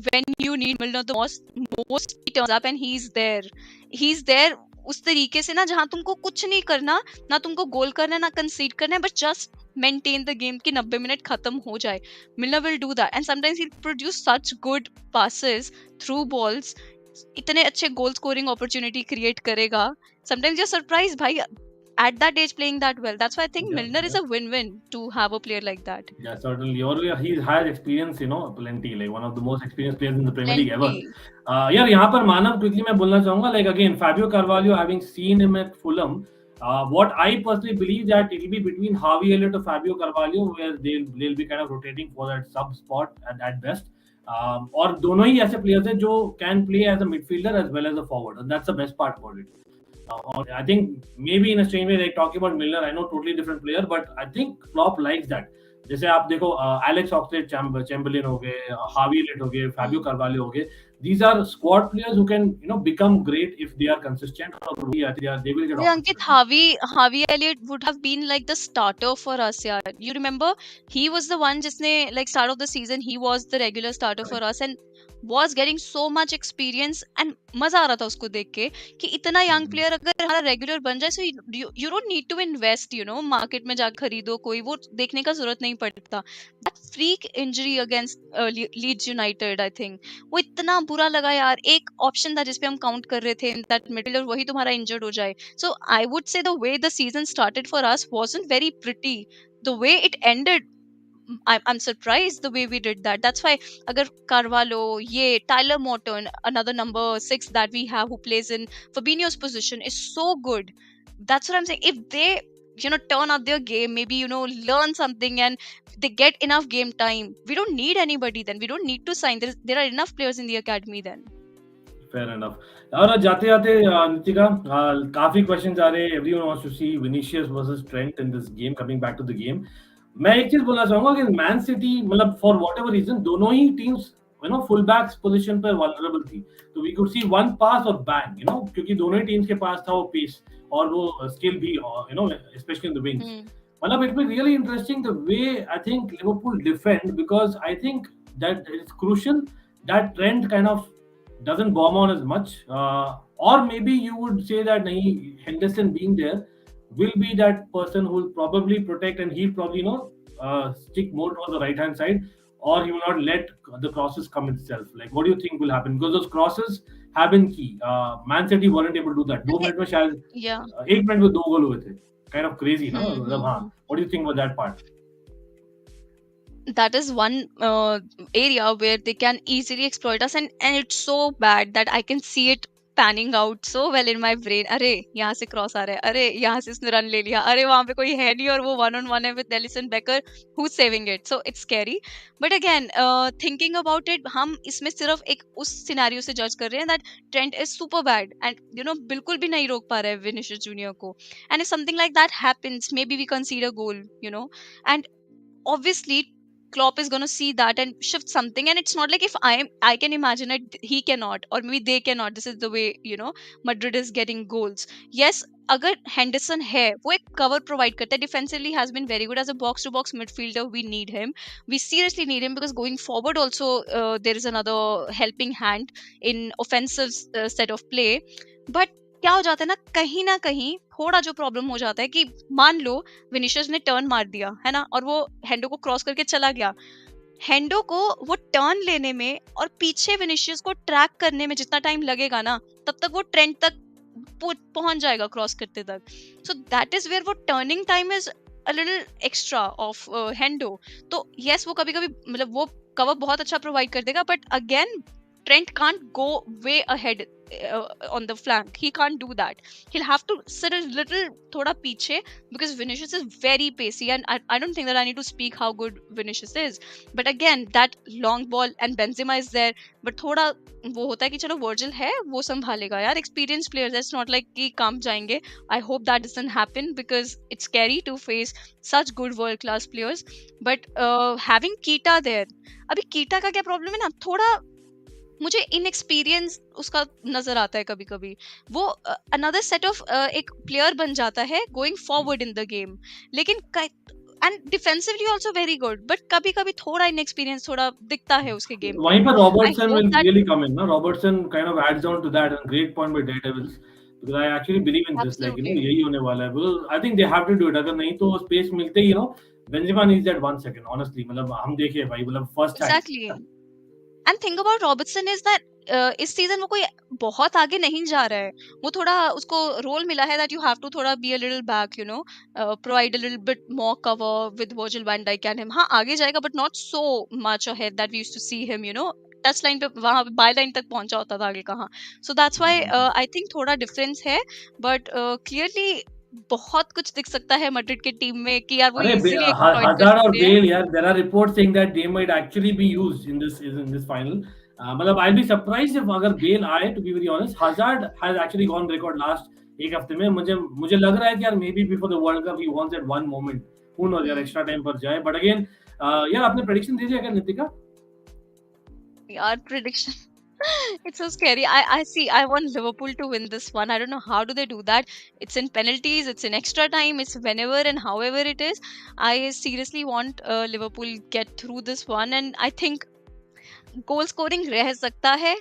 S3: when you need Milner the most he turns up and he's there उस तरीके से ना, जहां तुमको कुछ नहीं करना, ना तुमको गोल करना है ना कंसीड करना है, but just maintain the game कि 90 मिनट खत्म हो जाए। Milner will do that and sometimes he'll produce such good passes through balls, इतने अच्छे गोल स्कोरिंग अपॉर्चुनिटी क्रिएट करेगा, sometimes you're surprised भाई at that age playing that well। That's why I think Milner is a win-win to have a player like that।
S1: Yeah, certainly, or he has experience, plenty, like one of the most experienced players in the Premier League ever। यार यहाँ पर मानव quickly मैं बोलना चाहूंगा, like again Fabio Carvalho, having seen him at Fulham, what I personally believe that it will be between Harvey Elliott or Fabio Carvalho, where they'll be kind of rotating for that sub spot at best। और दोनों ही ऐसे players हैं जो can play as a midfielder as well as a forward, and that's the best part about it. Or I think maybe in a strange way, like talking about Milner, I know totally different player, but I think Klopp likes that. जैसे आप देखो Alex ऑक्सलेड Chamberlain हो गए, हावी Elliott हो गए, Fabio Carvalho हो गए, these are squad players who can become great if they are consistent, or they will get
S3: Yeah, Ankit,
S1: opportunities.
S3: Harvey Elliott would have been like the starter for us, yeah. You remember he was the one जिसने like start of the season he was the regular starter for us and was getting so much experience and मजा आ रहा था उसको देख के कि इतना young player अगर हमारा regular बन जाए, so you don't need to invest, market में जाकर खरीदो कोई, वो देखने का जरूरत नहीं पड़ता. That freak injury against Leeds United, I think वो इतना बुरा लगा यार. एक ऑप्शन था जिसपे हम काउंट कर रहे थे दैट मिडफील्डर वही तुम्हारा इंजर्ड हो जाए. So I would say the way the season started for us wasn't very pretty. The way it ended, I'm surprised the way we did that. That's why agar Carvalho, Tyler Morton, another number 6 that we have who plays in Fabinho's position is so good. That's what I'm saying. If they turn up their game, maybe learn something and they get enough game time, we don't need anybody then. We don't need to sign. There are enough players in the academy then.
S1: Fair enough. और जाते जाते नितिका, काफी questions आ रहे हैं. Everyone wants to see Vinicius versus Trent in this game. Coming back to the game, मैं एक चीज बोलना चाहूंगा कि मैन सिटी मतलब फॉर व्हाटएवर रीजन दोनों ही टीम्स फुल बैक्स पोजीशन पर वल्नरेबल थी. तो we could see one pass और बैंग, क्योंकि दोनों ही टीम्स के पास था वो पेस और वो स्किल भी, स्पेशली इन द विंग्स. मतलब it be really interesting the way I think Liverpool defend, because I think that is crucial that trend kind of doesn't bomb on as much, or maybe you would say that nahi, Henderson being there will be that person who will probably protect, and he'll probably stick more towards the right hand side, or he will not let the crosses come itself. Like, what do you think will happen? Because those crosses have been key. Man City weren't able to do that. 2 minutes में शायद 1 minute में 2 गोल हुए थे. Kind of crazy, ना? मतलब हाँ. What do you think about that part?
S3: That is one area where they can easily exploit us, and it's so bad that I can see it panning out so well in my brain. अरे यहाँ से cross आ रहा है, अरे यहाँ से इसने run ले लिया, अरे वहाँ पे कोई है नहीं और वो 1-on-1 है with Alisson Becker, who's saving it? So it's scary. But again, thinking about it, हम इसमें सिर्फ एक उस सिनेरियो से जज कर रहे हैं that Trent is super bad and बिल्कुल भी नहीं रोक पा रहा है Vinicius Junior को. And if something like that happens, maybe we concede a goal, and obviously Klopp is going to see that and shift something. And it's not like if I can imagine it, he cannot, or maybe they cannot. This is the way Madrid is getting goals. Yes, अगर Henderson है, वो एक cover provide करता है. Defensively has been very good as a box to box midfielder. We need him. We seriously need him because going forward also there is another helping hand in offensive set of play. But क्या हो जाता है ना कहीं थोड़ा जो problem हो जाता है कि मान लो विनिशियस ने टर्न मार दिया है ना, और वो हेंडो को क्रॉस करके चला गया. हेंडो को वो टर्न लेने में और पीछे विनिशियस को ट्रैक करने में जितना टाइम लगेगा ना, तब तक वो ट्रेंड तक पहुंच जाएगा क्रॉस करते तक. सो दैट इज वेयर वो turning time is a little extra of Hendo. तो यस, वो कभी कभी मतलब वो कवर बहुत अच्छा प्रोवाइड कर देगा, but again Trent can't go way ahead on the flank. He can't do that. He'll have to sit a little thoda piche because Vinicius is very pacey, and I don't think that I need to speak how good Vinicius is. But again, that long ball and Benzema is there, but thoda वो होता है कि चलो Virgil है वो संभालेगा यार. Experienced players, it's not like कि काम जाएंगे. I hope that doesn't happen because it's scary to face such good world class players. But having Keita there, अभी Keita का क्या प्रॉब्लम है ना, थोड़ा मुझे इनएक्सपीरियंस उसका नजर आता है कभी कभी. वो अनदर सेट ऑफ एक प्लेयर बन जाता है going forward in the game, लेकिन and defensively also very good, but कभी कभी थोड़ा इनएक्सपीरियंस थोड़ा दिखता है उसके गेम.
S1: वहीं पर Robertson will really come in ना. Robertson kind of adds on to that, and great point by Daredevils, because I actually believe in this, like यही होने वाला है. Because I think they have to do it. अगर नहीं तो space मिलते ही Benzema needs that 1 second honestly. मतलब हम देखे भाई, मतलब first time.
S3: Exactly. And think about Robertson is that इस सीजन वो कोई बहुत आगे नहीं जा रहा है. वो थोड़ा उसको रोल मिला है that you have to थोड़ा be a little back, provide a little bit more cover with Virgil van Dijk and him. हाँ आगे जाएगा but not so much ahead that we used to see him, touch line पे वहाँ by line तक पहुंचा होता था आगे कहाँ. So that's why I think थोड़ा डिफरेंस है, but clearly बहुत कुछ दिख सकता है मैड्रिड की टीम में कि यार वो
S1: अरे
S3: इजीली एक्सप्लॉइट कर
S1: Hazard और
S3: सकते हैं.
S1: Bale यार, there are reports saying that they might actually be used in this final. मतलब I'll be surprised if अगर Bale आए, to be very honest. Hazard has actually gone record last एक हफ्ते में. मुझे लग रहा है कि यार maybe before the World Cup he wants that one moment. Who knows यार, extra time पर जाए. But again यार आपने prediction दे दिया क्या नितिका?
S3: यार prediction. It's so scary. I see. I want Liverpool to win this one. I don't know how do they do that. It's in penalties. It's in extra time. It's whenever and however it is. I seriously want Liverpool get through this one, and I think goal scoring रह सकता है.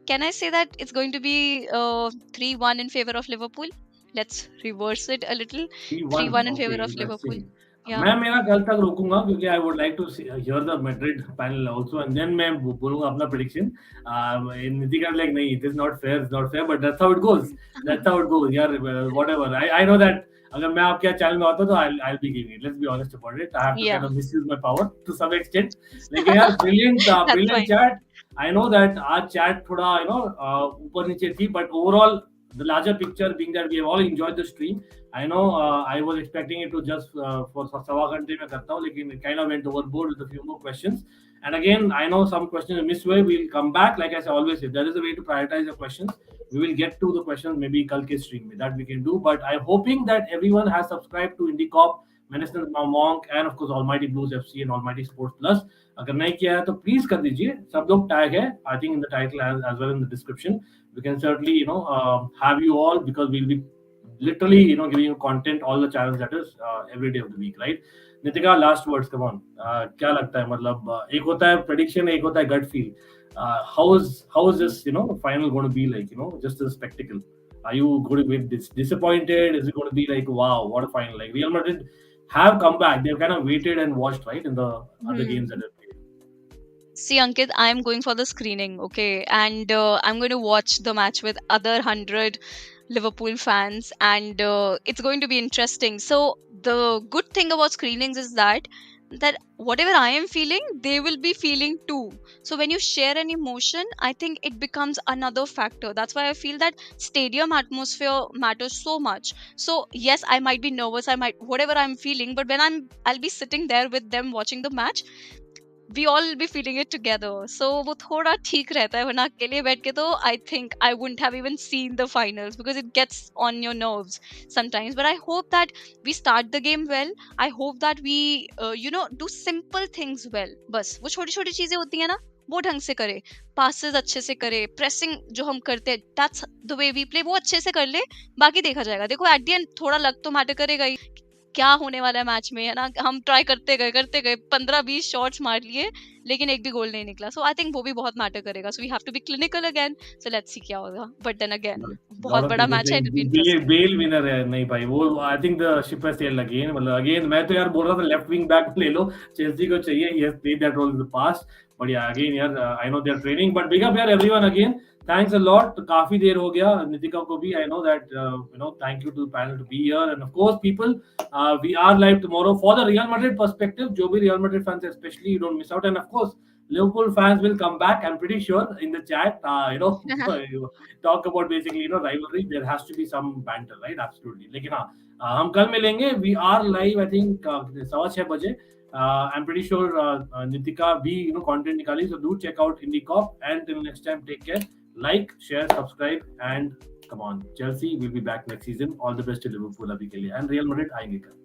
S3: Can I say that it's going to be 3-1 in favor of Liverpool? Let's reverse it a little. 3-1 in favor of Liverpool. Yeah.
S1: मैं मेरा कल तक रोकूंगा क्योंकि I would like to hear the Madrid panel also, and then मैं बोलूंगा अपना prediction. Nitika like नहीं, it is not fair, it's not fair, but that's how it goes. That's how it goes. यार whatever. I know that अगर मैं आपके channel में आता तो I'll be giving it. Let's be honest about it. I have to kind of misuse my power to some extent. लेकिन यार brilliant chat. I know that आज chat थोड़ा ऊपर नीचे थी, but overall the larger picture being that we have all enjoyed the stream. I know I was expecting it to just for सवा घंटे में करता हूँ, लेकिन it kind of went overboard with a few more questions. And again, I know some questions missed way. We'll come back. Like I say, always say, there is a way to prioritize your questions. We will get to the questions maybe कल के stream में, that we can do. But I'm hoping that everyone has subscribed to IndieCop, Minister Monk, and of course Almighty Blues FC and Almighty Sports Plus. अगर नहीं किया है तो please कर दीजिए. सब लोग टैग है, I think in the title as well in the description. We can certainly have you all, because we'll be literally giving you content all the channels, that is every day of the week, right? Nitika, last words, come on. क्या लगता है, मतलब एक होता है prediction, एक होता है gut feel. How is this final going to be like, just a spectacle? Are you going to be disappointed? Is it going to be like, wow, what a final? Like Real Madrid have come back. They've kind of waited and watched, right, in the other games that they've played.
S3: See, Ankit, I'm going for the screening, okay? And I'm going to watch the match with other 100 Liverpool fans, and it's going to be interesting. So the good thing about screenings is that whatever I am feeling, they will be feeling too. So when you share an emotion, I think it becomes another factor. That's why I feel that stadium atmosphere matters so much. So yes, I might be nervous, whatever I'm feeling, but when I'll be sitting there with them watching the match, we all will be feeling it together. So वो थोड़ा ठीक रहता है, वरना अकेले बैठ के तो I think I wouldn't have even seen the finals, because it gets on your nerves sometimes. But I hope that we start the game well. I hope that we do simple things well. बस वो छोटी छोटी चीजें होती है ना, वो ढंग से करे, पासेस अच्छे से करे, प्रेसिंग जो हम करते हैं, that's the way we play, वो अच्छे से कर ले, बाकी देखा जाएगा. देखो एट द एंड थोड़ा लक तो मैटर करेगा ही, क्या होने वाला है मैच में, है ना. हम ट्राई करते गए 15-20 शॉट्स मार लिए, लेकिन एक भी गोल नहीं निकला. सो आई थिंक वो भी बहुत मैटर करेगा. So we have to be clinical again. So let's see क्या होगा. बट देन अगेन बहुत बड़ा मैच है, it will be interesting.
S1: Bale winner है नहीं भाई, वो I think the ship has sailed again. मतलब अगेन मैं तो यार बोल रहा था लेफ्ट विंग बैक ले लो, चेल्सी को चाहिए. He has played that role in the past. But या अगेन यार I know they are training, but big up यार everyone again. Thanks a lot. काफी देर हो गया. Nitika को भी I know that thank you to the panel to be here, and of course people we are live tomorrow for the Real Madrid perspective. जो भी Real Madrid fans especially, you don't miss out. And of course Liverpool fans will come back. I'm pretty sure in the chat talk about basically rivalry. There has to be some banter, right? Absolutely. लेकिन हाँ हम कल मिलेंगे. We are live I think 6:15 बजे. I'm pretty sure Nitika भी content निकाली, so do check out IndieCop, and till next time take care. Like, share, subscribe, and come on, Chelsea will be back next season. All the best to Liverpool अभी के लिए, and Real Madrid आएंगे कल.